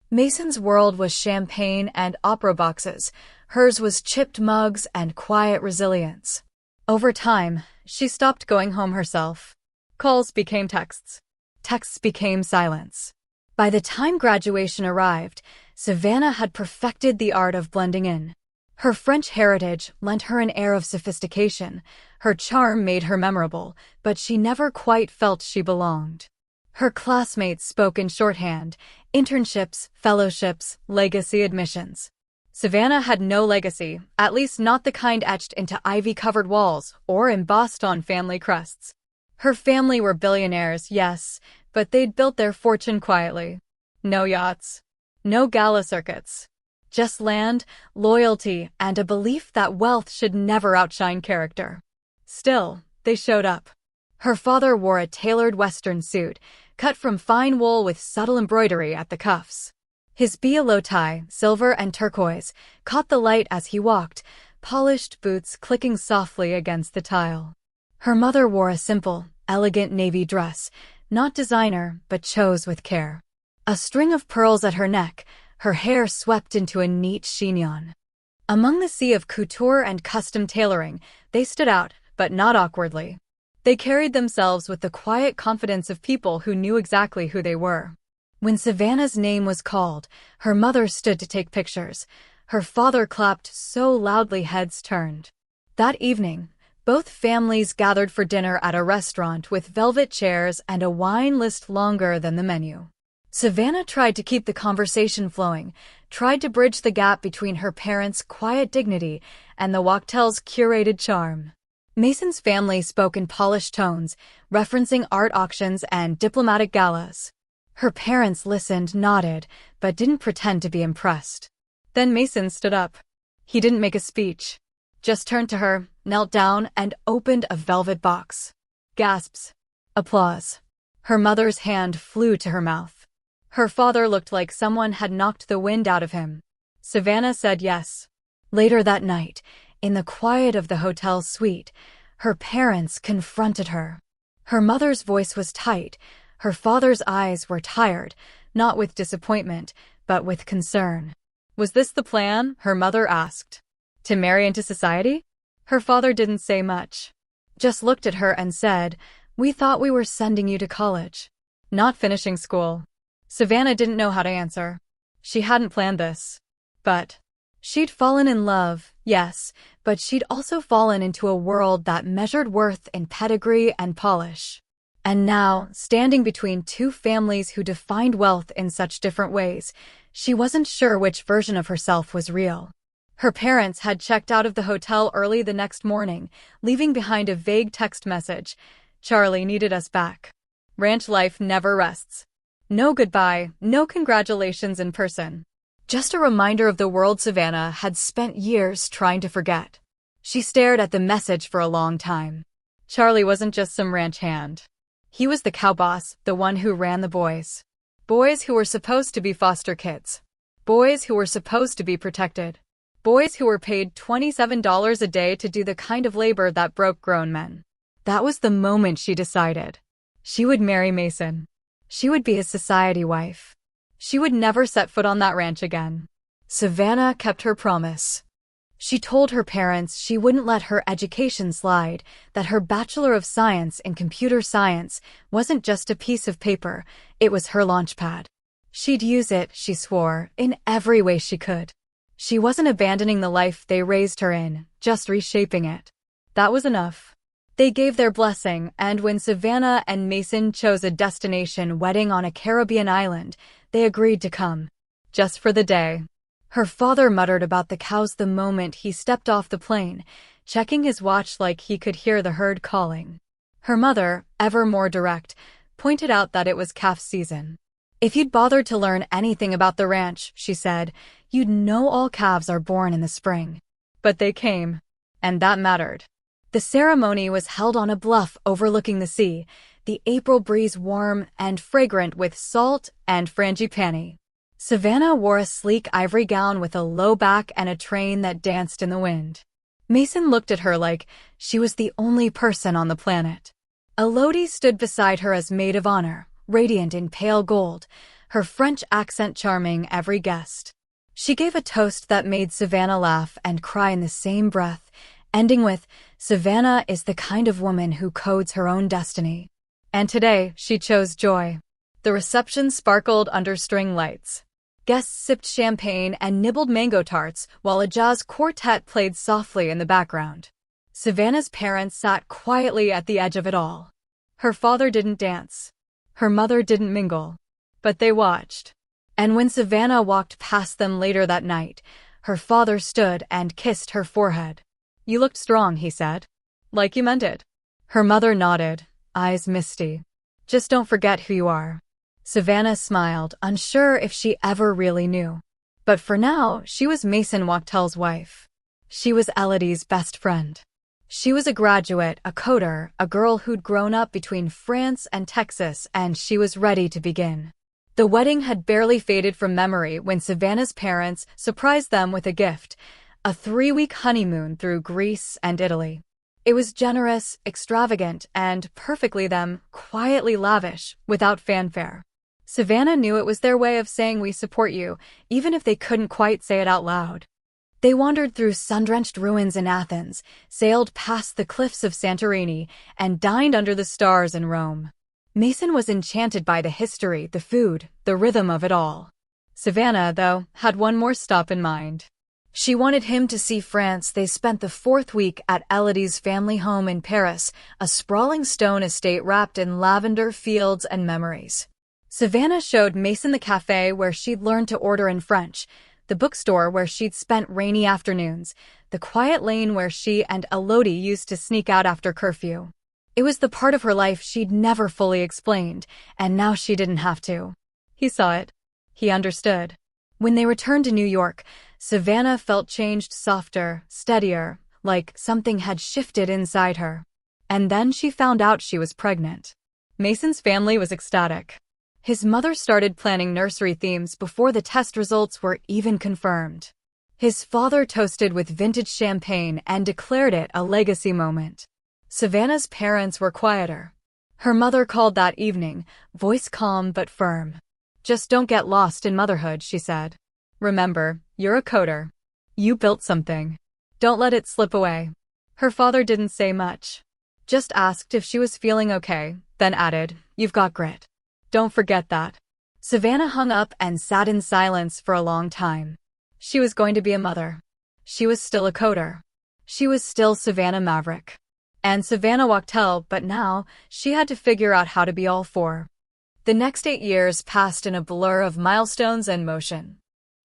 [SPEAKER 1] Mason's world was champagne and opera boxes. Hers was chipped mugs and quiet resilience. Over time, she stopped going home herself. Calls became texts. Texts became silence. By the time graduation arrived, Savannah had perfected the art of blending in. Her French heritage lent her an air of sophistication. Her charm made her memorable, but she never quite felt she belonged. Her classmates spoke in shorthand: internships, fellowships, legacy admissions. Savannah had no legacy, at least not the kind etched into ivy-covered walls or embossed on family crests. Her family were billionaires, yes, but they'd built their fortune quietly. No yachts. No gala circuits. Just land, loyalty, and a belief that wealth should never outshine character. Still, they showed up. Her father wore a tailored Western suit, cut from fine wool with subtle embroidery at the cuffs. His bielo tie, silver and turquoise, caught the light as he walked, polished boots clicking softly against the tile. Her mother wore a simple, elegant navy dress, not designer, but chose with care. A string of pearls at her neck, her hair swept into a neat chignon. Among the sea of couture and custom tailoring, they stood out, but not awkwardly. They carried themselves with the quiet confidence of people who knew exactly who they were. When Savannah's name was called, her mother stood to take pictures. Her father clapped so loudly heads turned. That evening, both families gathered for dinner at a restaurant with velvet chairs and a wine list longer than the menu. Savannah tried to keep the conversation flowing, tried to bridge the gap between her parents' quiet dignity and the Wachtel's curated charm. Mason's family spoke in polished tones, referencing art auctions and diplomatic galas. Her parents listened, nodded, but didn't pretend to be impressed. Then Mason stood up. He didn't make a speech. Just turned to her, knelt down, and opened a velvet box. Gasps. Applause. Her mother's hand flew to her mouth. Her father looked like someone had knocked the wind out of him. Savannah said yes. Later that night, in the quiet of the hotel suite, her parents confronted her. Her mother's voice was tight. Her father's eyes were tired, not with disappointment, but with concern. Was this the plan? Her mother asked. To marry into society? Her father didn't say much. Just looked at her and said, "We thought we were sending you to college. Not finishing school." Savannah didn't know how to answer. She hadn't planned this. But she'd fallen in love, yes, but she'd also fallen into a world that measured worth in pedigree and polish. And now, standing between two families who defined wealth in such different ways, she wasn't sure which version of herself was real. Her parents had checked out of the hotel early the next morning, leaving behind a vague text message. "Charlie needed us back. Ranch life never rests." No goodbye, no congratulations in person. Just a reminder of the world Savannah had spent years trying to forget. She stared at the message for a long time. Charlie wasn't just some ranch hand. He was the cow boss, the one who ran the boys. Boys who were supposed to be foster kids. Boys who were supposed to be protected. Boys who were paid $27 a day to do the kind of labor that broke grown men. That was the moment she decided. She would marry Mason. She would be his society wife. She would never set foot on that ranch again. Savannah kept her promise. She told her parents she wouldn't let her education slide, that her Bachelor of Science in Computer Science wasn't just a piece of paper, it was her launchpad. She'd use it, she swore, in every way she could. She wasn't abandoning the life they raised her in, just reshaping it. That was enough. They gave their blessing, and when Savannah and Mason chose a destination wedding on a Caribbean island, they agreed to come. Just for the day. Her father muttered about the cows the moment he stepped off the plane, checking his watch like he could hear the herd calling. Her mother, ever more direct, pointed out that it was calf season. If you'd bothered to learn anything about the ranch, she said, you'd know all calves are born in the spring. But they came. And that mattered. The ceremony was held on a bluff overlooking the sea, the April breeze warm and fragrant with salt and frangipani. Savannah wore a sleek ivory gown with a low back and a train that danced in the wind. Mason looked at her like she was the only person on the planet. Elodie stood beside her as maid of honor, radiant in pale gold, her French accent charming every guest. She gave a toast that made Savannah laugh and cry in the same breath, ending with, "Savannah is the kind of woman who codes her own destiny." And today, she chose joy. The reception sparkled under string lights. Guests sipped champagne and nibbled mango tarts while a jazz quartet played softly in the background. Savannah's parents sat quietly at the edge of it all. Her father didn't dance. Her mother didn't mingle. But they watched. And when Savannah walked past them later that night, her father stood and kissed her forehead. "You looked strong," he said. "Like you meant it." Her mother nodded, eyes misty. "Just don't forget who you are." Savannah smiled, unsure if she ever really knew. But for now, she was Mason Wachtel's wife. She was Elodie's best friend. She was a graduate, a coder, a girl who'd grown up between France and Texas, and she was ready to begin. The wedding had barely faded from memory when Savannah's parents surprised them with a gift, a 3-week honeymoon through Greece and Italy. It was generous, extravagant, and perfectly them, quietly lavish, without fanfare. Savannah knew it was their way of saying we support you, even if they couldn't quite say it out loud. They wandered through sun-drenched ruins in Athens, sailed past the cliffs of Santorini, and dined under the stars in Rome. Mason was enchanted by the history, the food, the rhythm of it all. Savannah, though, had one more stop in mind. She wanted him to see France. They spent the 4th week at Elodie's family home in Paris, a sprawling stone estate wrapped in lavender fields and memories. Savannah showed Mason the cafe where she'd learned to order in French, the bookstore where she'd spent rainy afternoons, the quiet lane where she and Elodie used to sneak out after curfew. It was the part of her life she'd never fully explained, and now she didn't have to. He saw it. He understood. When they returned to New York, Savannah felt changed, softer, steadier, like something had shifted inside her. And then she found out she was pregnant. Mason's family was ecstatic. His mother started planning nursery themes before the test results were even confirmed. His father toasted with vintage champagne and declared it a legacy moment. Savannah's parents were quieter. Her mother called that evening, voice calm but firm. "Just don't get lost in motherhood," she said. "Remember, you're a coder. You built something. Don't let it slip away." Her father didn't say much. Just asked if she was feeling okay, then added, "You've got grit. Don't forget that." Savannah hung up and sat in silence for a long time. She was going to be a mother. She was still a coder. She was still Savannah Maverick. And Savannah Wachtel, but now, she had to figure out how to be all four. The next 8 years passed in a blur of milestones and motion.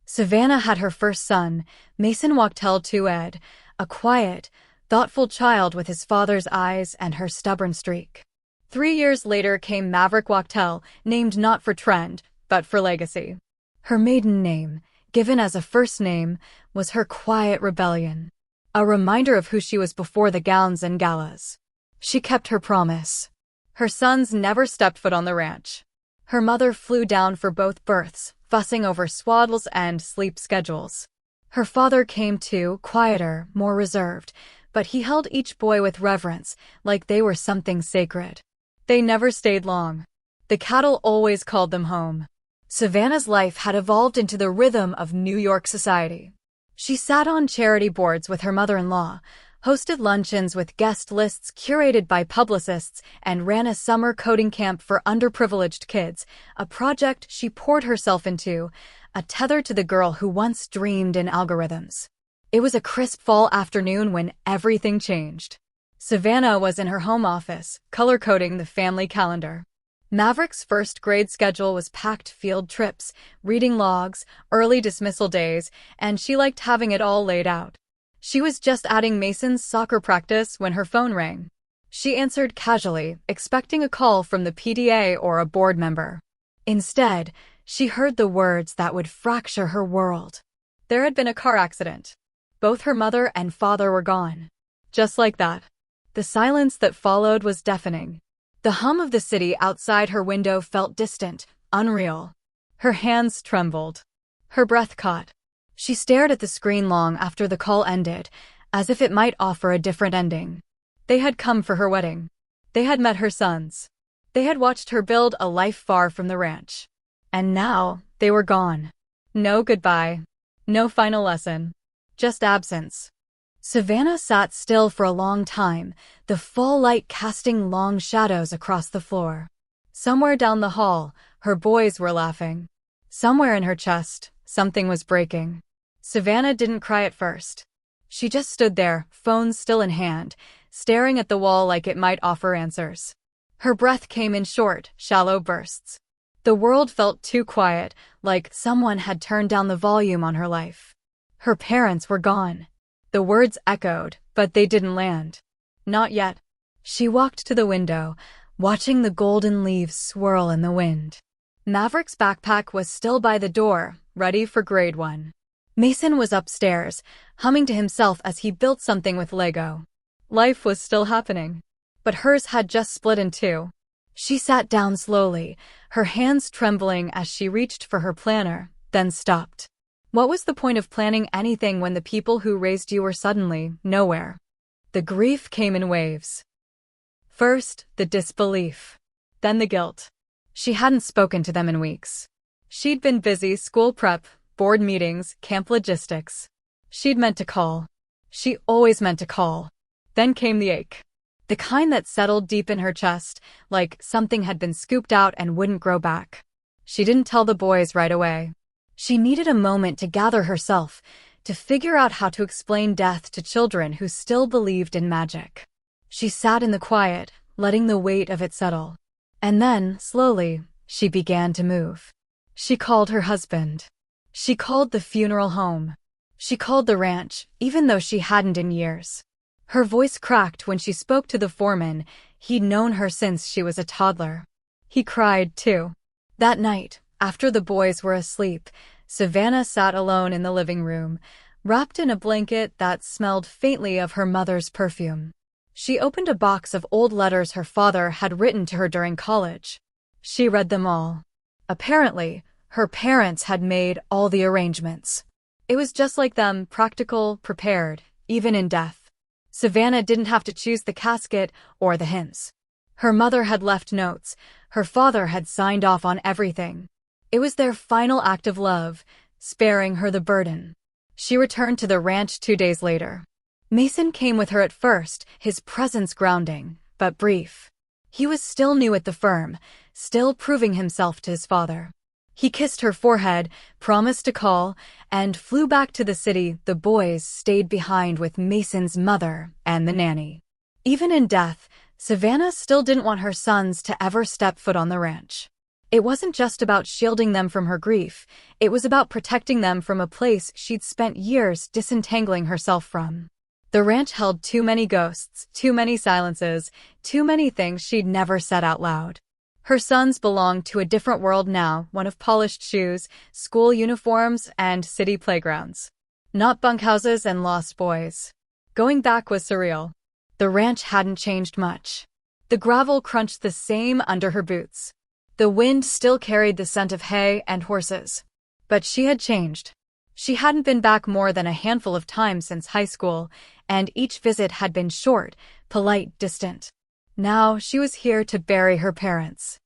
[SPEAKER 1] Savannah had her first son, Mason Wachtel II, a quiet, thoughtful child with his father's eyes and her stubborn streak. 3 years later came Maverick Wachtel, named not for trend, but for legacy. Her maiden name, given as a first name, was her quiet rebellion, a reminder of who she was before the gowns and galas. She kept her promise. Her sons never stepped foot on the ranch. Her mother flew down for both births, fussing over swaddles and sleep schedules. Her father came too, quieter, more reserved, but he held each boy with reverence, like they were something sacred. They never stayed long. The cattle always called them home. Savannah's life had evolved into the rhythm of New York society. She sat on charity boards with her mother-in-law, hosted luncheons with guest lists curated by publicists, and ran a summer coding camp for underprivileged kids, a project she poured herself into, a tether to the girl who once dreamed in algorithms. It was a crisp fall afternoon when everything changed. Savannah was in her home office, color-coding the family calendar. Maverick's first grade schedule was packed: field trips, reading logs, early dismissal days, and she liked having it all laid out. She was just adding Mason's soccer practice when her phone rang. She answered casually, expecting a call from the PTA or a board member. Instead, she heard the words that would fracture her world. There had been a car accident. Both her mother and father were gone. Just like that. The silence that followed was deafening. The hum of the city outside her window felt distant, unreal. Her hands trembled. Her breath caught. She stared at the screen long after the call ended, as if it might offer a different ending. They had come for her wedding. They had met her sons. They had watched her build a life far from the ranch. And now, they were gone. No goodbye. No final lesson. Just absence. Savannah sat still for a long time, the fall light casting long shadows across the floor. Somewhere down the hall, her boys were laughing. Somewhere in her chest, something was breaking. Savannah didn't cry at first. She just stood there, phone still in hand, staring at the wall like it might offer answers. Her breath came in short, shallow bursts. The world felt too quiet, like someone had turned down the volume on her life. Her parents were gone. The words echoed, but they didn't land. Not yet. She walked to the window, watching the golden leaves swirl in the wind. Maverick's backpack was still by the door, ready for grade 1. Mason was upstairs, humming to himself as he built something with Lego. Life was still happening. But hers had just split in two. She sat down slowly, her hands trembling as she reached for her planner, then stopped. What was the point of planning anything when the people who raised you were suddenly nowhere? The grief came in waves. First, the disbelief. Then the guilt. She hadn't spoken to them in weeks. She'd been busy: school prep, board meetings, camp logistics. She'd meant to call. She always meant to call. Then came the ache. The kind that settled deep in her chest, like something had been scooped out and wouldn't grow back. She didn't tell the boys right away. She needed a moment to gather herself, to figure out how to explain death to children who still believed in magic. She sat in the quiet, letting the weight of it settle. And then, slowly, she began to move. She called her husband. She called the funeral home. She called the ranch, even though she hadn't in years. Her voice cracked when she spoke to the foreman. He'd known her since she was a toddler. He cried, too. That night, after the boys were asleep, Savannah sat alone in the living room, wrapped in a blanket that smelled faintly of her mother's perfume. She opened a box of old letters her father had written to her during college. She read them all. Apparently, her parents had made all the arrangements. It was just like them, practical, prepared, even in death. Savannah didn't have to choose the casket or the hymns. Her mother had left notes. Her father had signed off on everything. It was their final act of love, sparing her the burden. She returned to the ranch 2 days later. Mason came with her at first, his presence grounding, but brief. He was still new at the firm, still proving himself to his father. He kissed her forehead, promised to call, and flew back to the city. The boys stayed behind with Mason's mother and the nanny. Even in death, Savannah still didn't want her sons to ever step foot on the ranch. It wasn't just about shielding them from her grief, it was about protecting them from a place she'd spent years disentangling herself from. The ranch held too many ghosts, too many silences, too many things she'd never said out loud. Her sons belonged to a different world now, one of polished shoes, school uniforms, and city playgrounds. Not bunkhouses and lost boys. Going back was surreal. The ranch hadn't changed much. The gravel crunched the same under her boots. The wind still carried the scent of hay and horses. But she had changed. She hadn't been back more than a handful of times since high school, and each visit had been short, polite, distant. Now she was here to bury her parents.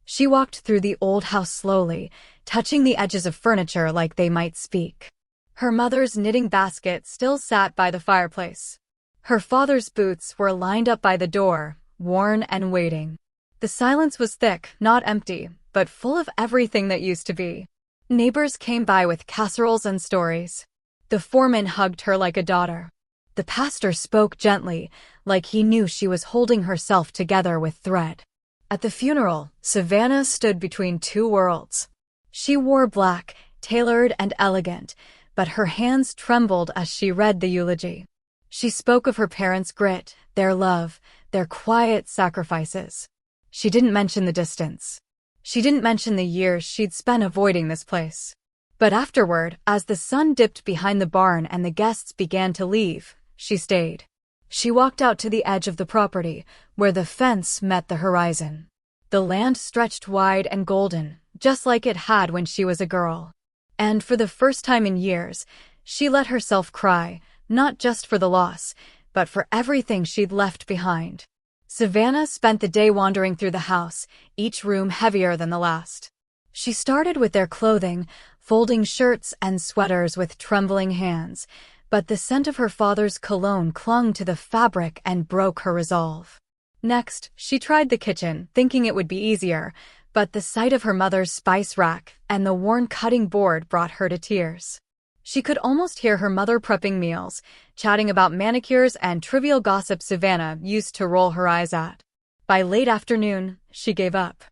[SPEAKER 1] She walked through the old house slowly, touching the edges of furniture like they might speak. Her mother's knitting basket still sat by the fireplace. Her father's boots were lined up by the door, worn and waiting. The silence was thick, not empty, but full of everything that used to be. Neighbors came by with casseroles and stories. The foreman hugged her like a daughter. The pastor spoke gently, like he knew she was holding herself together with thread. At the funeral, Savannah stood between two worlds. She wore black, tailored and elegant, but her hands trembled as she read the eulogy. She spoke of her parents' grit, their love, their quiet sacrifices. She didn't mention the distance. She didn't mention the years she'd spent avoiding this place. But afterward, as the sun dipped behind the barn and the guests began to leave, she stayed. She walked out to the edge of the property, where the fence met the horizon. The land stretched wide and golden, just like it had when she was a girl. And for the first time in years, she let herself cry, not just for the loss, but for everything she'd left behind. Savannah spent the day wandering through the house, each room heavier than the last. She started with their clothing, folding shirts and sweaters with trembling hands, but the scent of her father's cologne clung to the fabric and broke her resolve. Next, she tried the kitchen, thinking it would be easier, but the sight of her mother's spice rack and the worn cutting board brought her to tears. She could almost hear her mother prepping meals, chatting about manicures and trivial gossip Savannah used to roll her eyes at. By late afternoon, she gave up.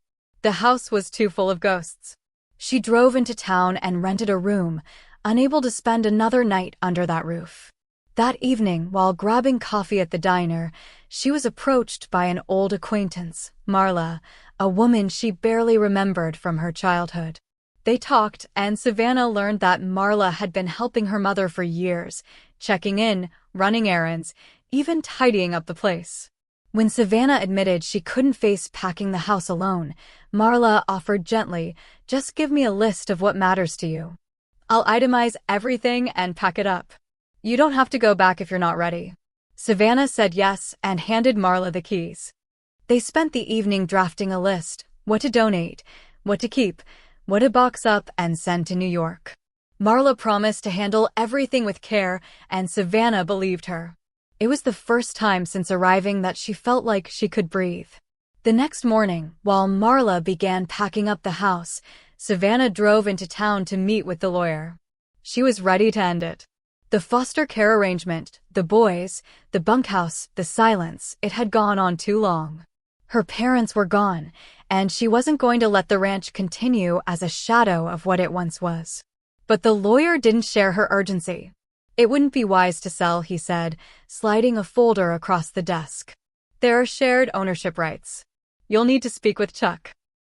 [SPEAKER 1] The house was too full of ghosts. She drove into town and rented a room, unable to spend another night under that roof. That evening, while grabbing coffee at the diner, she was approached by an old acquaintance, Marla, a woman she barely remembered from her childhood. They talked, and Savannah learned that Marla had been helping her mother for years, checking in, running errands, even tidying up the place. When Savannah admitted she couldn't face packing the house alone, Marla offered gently, "Just give me a list of what matters to you. I'll itemize everything and pack it up. You don't have to go back if you're not ready." Savannah said yes and handed Marla the keys. They spent the evening drafting a list, what to donate, what to keep, what to box up and send to New York. Marla promised to handle everything with care, and Savannah believed her. It was the first time since arriving that she felt like she could breathe. The next morning, while Marla began packing up the house, Savannah drove into town to meet with the lawyer. She was ready to end it. The foster care arrangement, the boys, the bunkhouse, the silence, it had gone on too long. Her parents were gone, and she wasn't going to let the ranch continue as a shadow of what it once was. But the lawyer didn't share her urgency. It wouldn't be wise to sell, he said, sliding a folder across the desk. There are shared ownership rights. You'll need to speak with Chuck.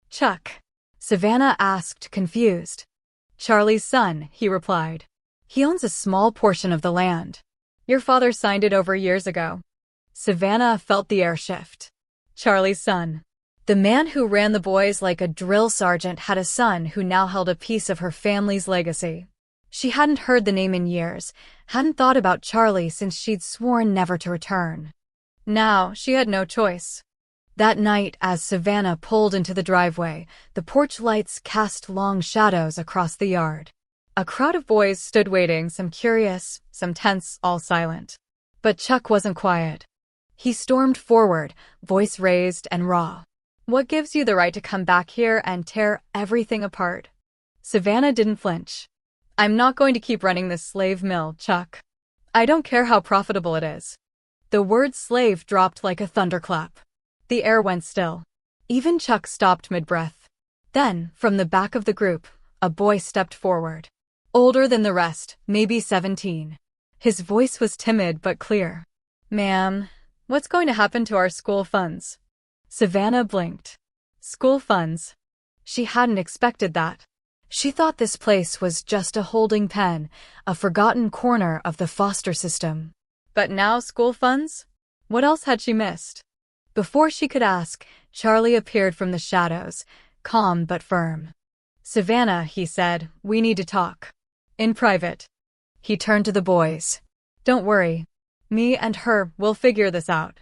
[SPEAKER 1] Chuck? Savannah asked, confused. Charlie's son, he replied. He owns a small portion of the land. Your father signed it over years ago. Savannah felt the air shift. Charlie's son. The man who ran the boys like a drill sergeant had a son who now held a piece of her family's legacy. She hadn't heard the name in years, hadn't thought about Charlie since she'd sworn never to return. Now, she had no choice. That night, as Savannah pulled into the driveway, the porch lights cast long shadows across the yard. A crowd of boys stood waiting, some curious, some tense, all silent. But Chuck wasn't quiet. He stormed forward, voice raised and raw. What gives you the right to come back here and tear everything apart? Savannah didn't flinch. I'm not going to keep running this slave mill, Chuck. I don't care how profitable it is. The word slave dropped like a thunderclap. The air went still. Even Chuck stopped mid-breath. Then, from the back of the group, a boy stepped forward. Older than the rest, maybe 17. His voice was timid but clear. Ma'am, what's going to happen to our school funds? Savannah blinked. School funds? She hadn't expected that. She thought this place was just a holding pen, a forgotten corner of the foster system. But now school funds? What else had she missed? Before she could ask, Charlie appeared from the shadows, calm but firm. Savannah, he said, we need to talk. In private. He turned to the boys. Don't worry. Me and her will figure this out.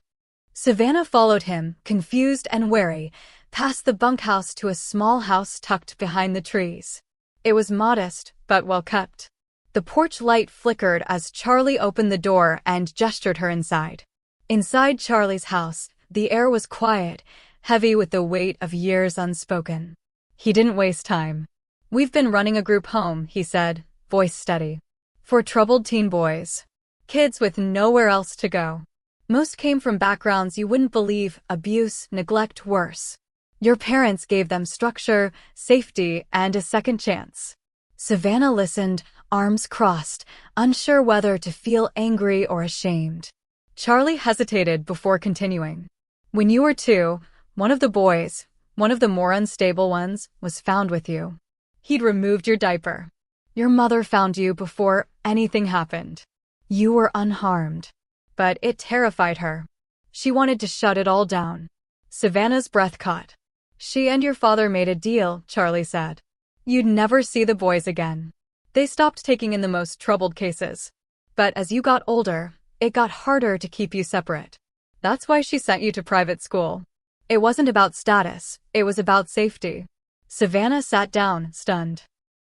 [SPEAKER 1] Savannah followed him, confused and wary, past the bunkhouse to a small house tucked behind the trees. It was modest, but well kept. The porch light flickered as Charlie opened the door and gestured her inside. Inside Charlie's house, the air was quiet, heavy with the weight of years unspoken. He didn't waste time. We've been running a group home, he said, voice steady. For troubled teen boys. Kids with nowhere else to go. Most came from backgrounds you wouldn't believe, abuse, neglect, worse. Your parents gave them structure, safety, and a second chance. Savannah listened, arms crossed, unsure whether to feel angry or ashamed. Charlie hesitated before continuing. When you were 2, one of the boys, one of the more unstable ones, was found with you. He'd removed your diaper. Your mother found you before anything happened. You were unharmed. But it terrified her. She wanted to shut it all down. Savannah's breath caught. She and your father made a deal, Charlie said. You'd never see the boys again. They stopped taking in the most troubled cases. But as you got older, it got harder to keep you separate. That's why she sent you to private school. It wasn't about status, it was about safety. Savannah sat down, stunned.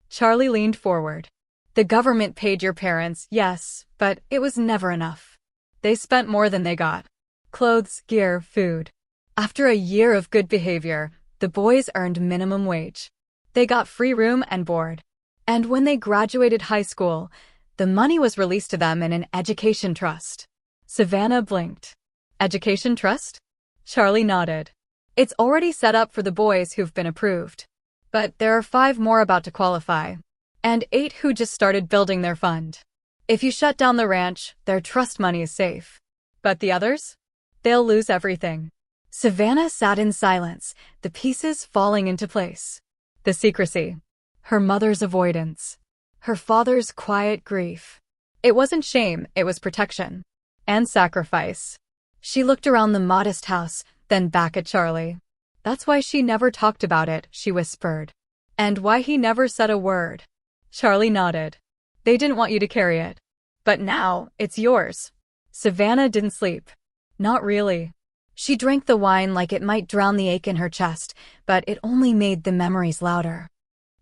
[SPEAKER 1] Charlie leaned forward. The government paid your parents, yes, but it was never enough. They spent more than they got. Clothes, gear, food. After a year of good behavior, the boys earned minimum wage. They got free room and board. And when they graduated high school, the money was released to them in an education trust. Savannah blinked. Education trust? Charlie nodded. It's already set up for the boys who've been approved. But there are 5 more about to qualify. And 8 who just started building their fund. If you shut down the ranch, their trust money is safe. But the others? They'll lose everything. Savannah sat in silence, the pieces falling into place. The secrecy. Her mother's avoidance. Her father's quiet grief. It wasn't shame, it was protection. And sacrifice. She looked around the modest house, then back at Charlie. That's why she never talked about it, she whispered. And why he never said a word. Charlie nodded. They didn't want you to carry it. But now, it's yours. Savannah didn't sleep. Not really. She drank the wine like it might drown the ache in her chest, but it only made the memories louder.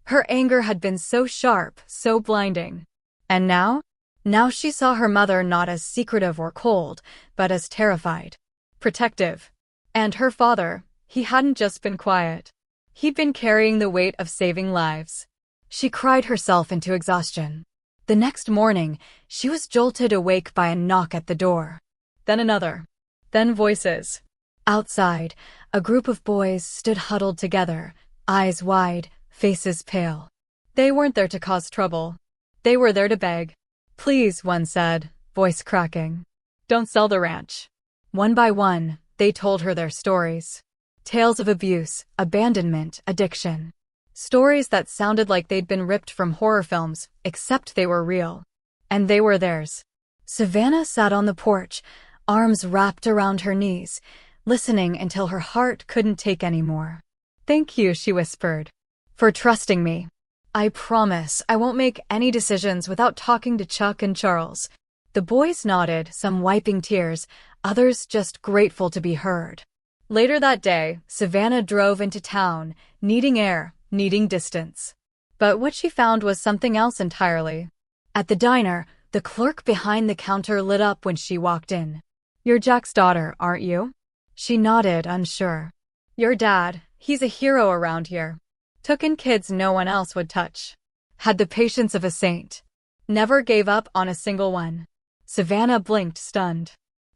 [SPEAKER 1] Her anger had been so sharp, so blinding. And now? Now she saw her mother not as secretive or cold, but as terrified. Protective. And her father, he hadn't just been quiet. He'd been carrying the weight of saving lives. She cried herself into exhaustion. The next morning, she was jolted awake by a knock at the door. Then another. Then voices. Outside, a group of boys stood huddled together, eyes wide, faces pale. They weren't there to cause trouble. They were there to beg. Please, one said, voice cracking. Don't sell the ranch. One by one, they told her their stories. Tales of abuse, abandonment, addiction. Stories that sounded like they'd been ripped from horror films, except they were real. And they were theirs. Savannah sat on the porch, arms wrapped around her knees, listening until her heart couldn't take any more. Thank you, she whispered, for trusting me. I promise I won't make any decisions without talking to Chuck and Charles. The boys nodded, some wiping tears, others just grateful to be heard. Later that day, Savannah drove into town, needing air, needing distance. But what she found was something else entirely. At the diner, the clerk behind the counter lit up when she walked in. You're Jack's daughter, aren't you? She nodded, unsure. Your dad, he's a hero around here. Took in kids no one else would touch. Had the patience of a saint. Never gave up on a single one. Savannah blinked, stunned.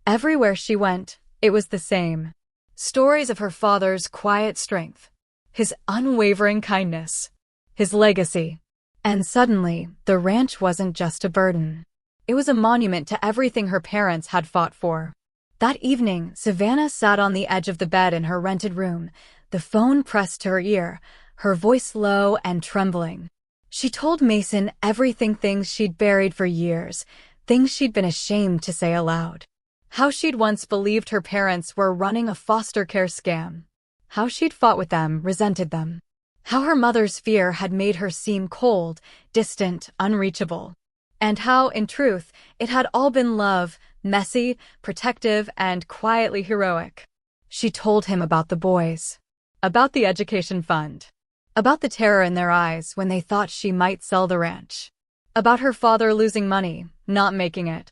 [SPEAKER 1] Everywhere she went, it was the same. Stories of her father's quiet strength. His unwavering kindness. His legacy. And suddenly, the ranch wasn't just a burden. It was a monument to everything her parents had fought for. That evening, Savannah sat on the edge of the bed in her rented room, the phone pressed to her ear, her voice low and trembling. She told Mason things she'd buried for years, things she'd been ashamed to say aloud. How she'd once believed her parents were running a foster care scam. How she'd fought with them, resented them. How her mother's fear had made her seem cold, distant, unreachable. And how, in truth, it had all been love, messy, protective, and quietly heroic. She told him about the boys. About the education fund. About the terror in their eyes when they thought she might sell the ranch. About her father losing money, not making it.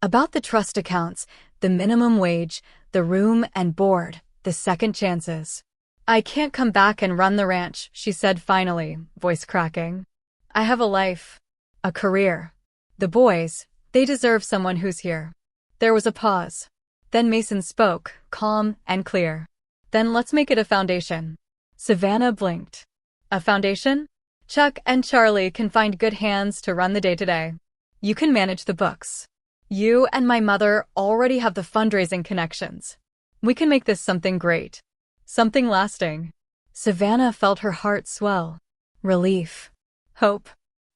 [SPEAKER 1] About the trust accounts, the minimum wage, the room and board, the second chances. I can't come back and run the ranch, she said finally, voice cracking. I have a life. A career. The boys, they deserve someone who's here. There was a pause. Then Mason spoke, calm and clear. Then let's make it a foundation. Savannah blinked. A foundation? Chuck and Charlie can find good hands to run the day-to-day. You can manage the books. You and my mother already have the fundraising connections. We can make this something great. Something lasting. Savannah felt her heart swell. Relief. Hope.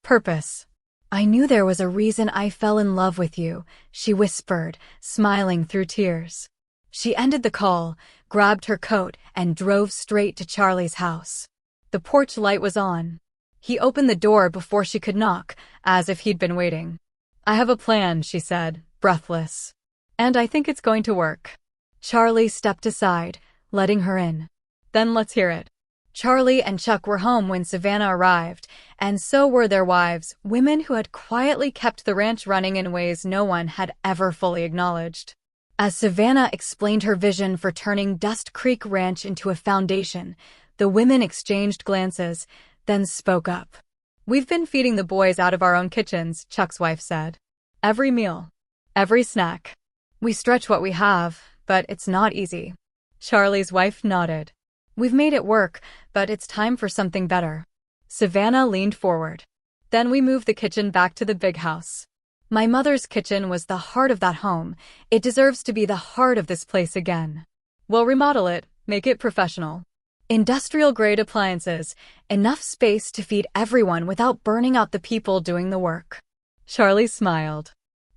[SPEAKER 1] Purpose. I knew there was a reason I fell in love with you, she whispered, smiling through tears. She ended the call, grabbed her coat, and drove straight to Charlie's house. The porch light was on. He opened the door before she could knock, as if he'd been waiting. I have a plan, she said, breathless. And I think it's going to work. Charlie stepped aside, letting her in. Then let's hear it. Charlie and Chuck were home when Savannah arrived, and so were their wives, women who had quietly kept the ranch running in ways no one had ever fully acknowledged. As Savannah explained her vision for turning Dust Creek Ranch into a foundation, the women exchanged glances, then spoke up. We've been feeding the boys out of our own kitchens, Chuck's wife said. Every meal. Every snack. We stretch what we have, but it's not easy. Charlie's wife nodded. We've made it work, but it's time for something better. Savannah leaned forward. Then we moved the kitchen back to the big house. My mother's kitchen was the heart of that home. It deserves to be the heart of this place again. We'll remodel it, make it professional. Industrial-grade appliances, enough space to feed everyone without burning out the people doing the work. Charlie smiled.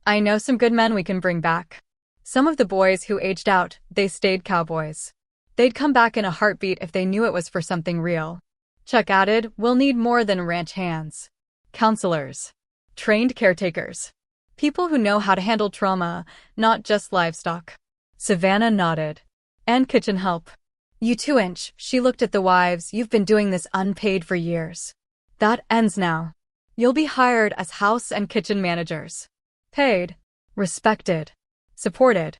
[SPEAKER 1] I know some good men we can bring back. Some of the boys who aged out, they stayed cowboys. They'd come back in a heartbeat if they knew it was for something real. Chuck added, we'll need more than ranch hands. Counselors. Trained caretakers. People who know how to handle trauma, not just livestock. Savannah nodded. And kitchen help. You 2-inch, she looked at the wives, you've been doing this unpaid for years. That ends now. You'll be hired as house and kitchen managers. Paid. Respected. Supported.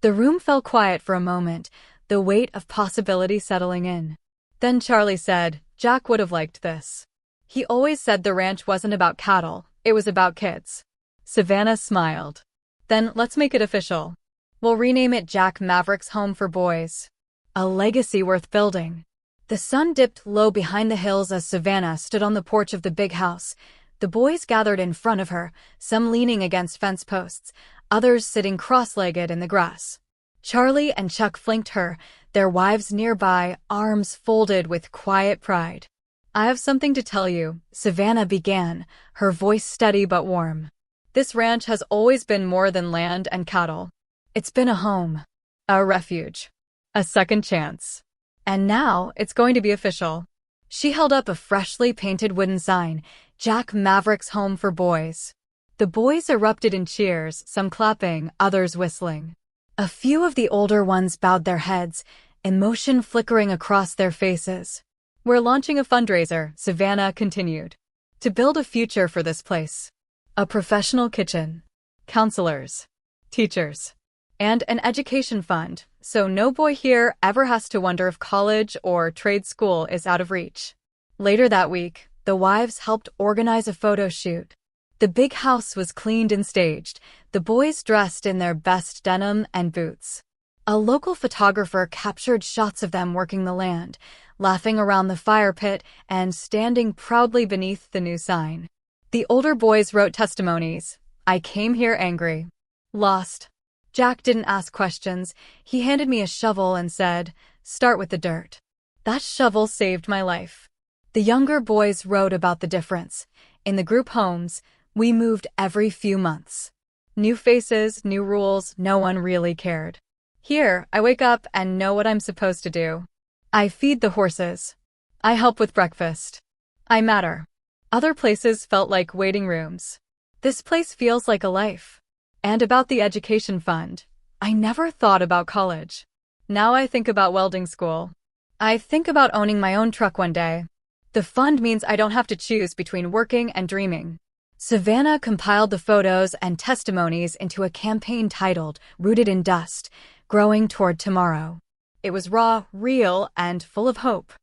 [SPEAKER 1] The room fell quiet for a moment, the weight of possibility settling in. Then Charlie said, Jack would have liked this. He always said the ranch wasn't about cattle, it was about kids. Savannah smiled. Then let's make it official. We'll rename it Jack Maverick's Home for Boys. A legacy worth building. The sun dipped low behind the hills as Savannah stood on the porch of the big house. The boys gathered in front of her, some leaning against fence posts, others sitting cross-legged in the grass. Charlie and Chuck flanked her, their wives nearby, arms folded with quiet pride. I have something to tell you, Savannah began, her voice steady but warm. This ranch has always been more than land and cattle. It's been a home. A refuge. A second chance. And now, it's going to be official. She held up a freshly painted wooden sign, Jack Maverick's Home for Boys. The boys erupted in cheers, some clapping, others whistling. A few of the older ones bowed their heads, emotion flickering across their faces. We're launching a fundraiser, Savannah continued. To build a future for this place. A professional kitchen. Counselors. Teachers. And an education fund, so no boy here ever has to wonder if college or trade school is out of reach. Later that week, the wives helped organize a photo shoot. The big house was cleaned and staged, the boys dressed in their best denim and boots. A local photographer captured shots of them working the land, laughing around the fire pit and standing proudly beneath the new sign. The older boys wrote testimonies. I came here angry. Lost. Jack didn't ask questions. He handed me a shovel and said, start with the dirt. That shovel saved my life. The younger boys wrote about the difference. In the group homes, we moved every few months. New faces, new rules, no one really cared. Here, I wake up and know what I'm supposed to do. I feed the horses. I help with breakfast. I matter. Other places felt like waiting rooms. This place feels like a life. And about the education fund, I never thought about college. Now I think about welding school. I think about owning my own truck one day. The fund means I don't have to choose between working and dreaming. Savannah compiled the photos and testimonies into a campaign titled Rooted in Dust, Growing Toward Tomorrow. It was raw, real, and full of hope.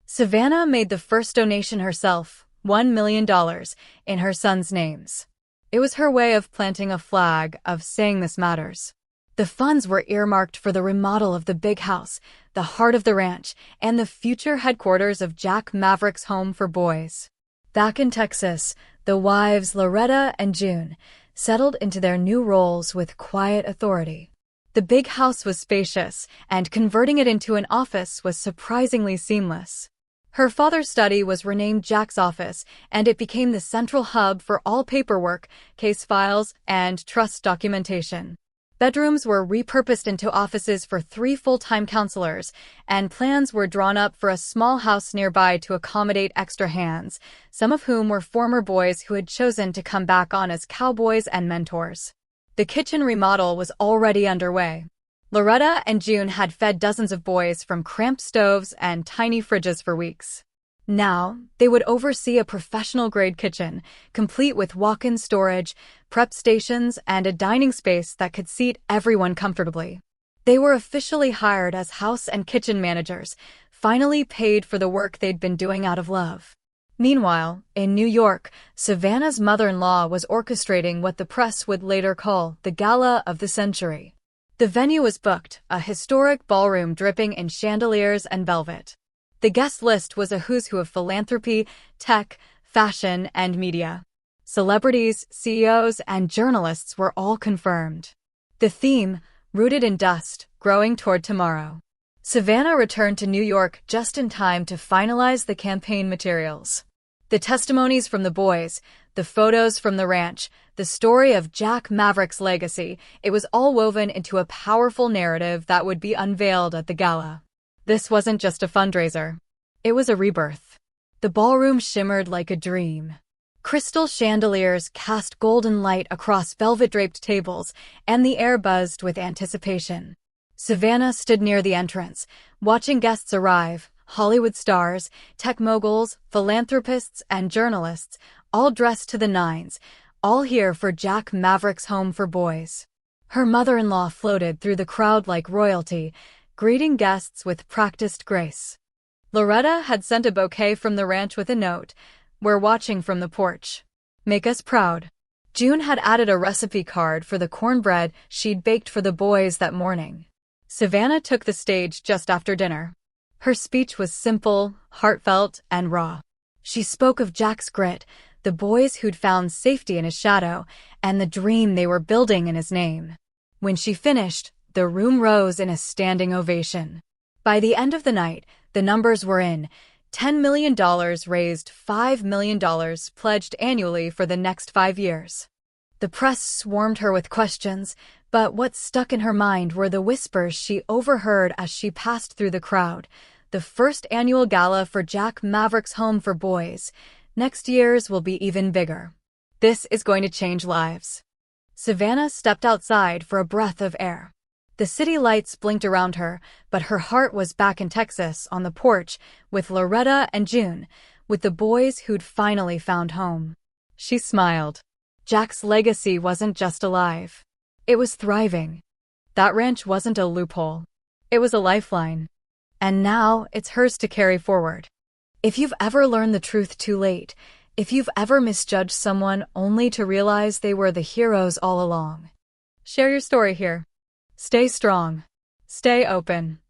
[SPEAKER 1] Savannah made the first donation herself, $1 million, in her son's names. It was her way of planting a flag, of saying this matters. The funds were earmarked for the remodel of the big house, the heart of the ranch, and the future headquarters of Jack Maverick's Home for Boys. Back in Texas, the wives Loretta and June settled into their new roles with quiet authority. The big house was spacious, and converting it into an office was surprisingly seamless. Her father's study was renamed Jack's office, and it became the central hub for all paperwork, case files, and trust documentation. Bedrooms were repurposed into offices for 3 full-time counselors, and plans were drawn up for a small house nearby to accommodate extra hands, some of whom were former boys who had chosen to come back on as cowboys and mentors. The kitchen remodel was already underway. Loretta and June had fed dozens of boys from cramped stoves and tiny fridges for weeks. Now, they would oversee a professional-grade kitchen, complete with walk-in storage, prep stations, and a dining space that could seat everyone comfortably. They were officially hired as house and kitchen managers, finally paid for the work they'd been doing out of love. Meanwhile, in New York, Savannah's mother-in-law was orchestrating what the press would later call the gala of the century. The venue was booked, a historic ballroom dripping in chandeliers and velvet. The guest list was a who's who of philanthropy, tech, fashion, and media. Celebrities, CEOs, and journalists were all confirmed. The theme, rooted in dust, growing toward tomorrow. Savannah returned to New York just in time to finalize the campaign materials. The testimonies from the boys, the photos from the ranch, the story of Jack Maverick's legacy, it was all woven into a powerful narrative that would be unveiled at the gala. This wasn't just a fundraiser. It was a rebirth. The ballroom shimmered like a dream. Crystal chandeliers cast golden light across velvet-draped tables, and the air buzzed with anticipation. Savannah stood near the entrance, watching guests arrive, Hollywood stars, tech moguls, philanthropists, and journalists, all dressed to the nines, all here for Jack Maverick's Home for Boys. Her mother-in-law floated through the crowd like royalty, greeting guests with practiced grace. Loretta had sent a bouquet from the ranch with a note, "We're watching from the porch. Make us proud." June had added a recipe card for the cornbread she'd baked for the boys that morning. Savannah took the stage just after dinner. Her speech was simple, heartfelt, and raw. She spoke of Jack's grit, the boys who'd found safety in his shadow, and the dream they were building in his name. When she finished, the room rose in a standing ovation. By the end of the night, the numbers were in. $10 million raised, $5 million pledged annually for the next 5 years. The press swarmed her with questions, but what stuck in her mind were the whispers she overheard as she passed through the crowd. The first annual gala for Jack Maverick's Home for Boys. Next year's will be even bigger. This is going to change lives. Savannah stepped outside for a breath of air. The city lights blinked around her, but her heart was back in Texas on the porch with Loretta and June, with the boys who'd finally found home. She smiled. Jack's legacy wasn't just alive. It was thriving. That ranch wasn't a loophole. It was a lifeline. And now it's hers to carry forward. If you've ever learned the truth too late, if you've ever misjudged someone only to realize they were the heroes all along, share your story here. Stay strong. Stay open.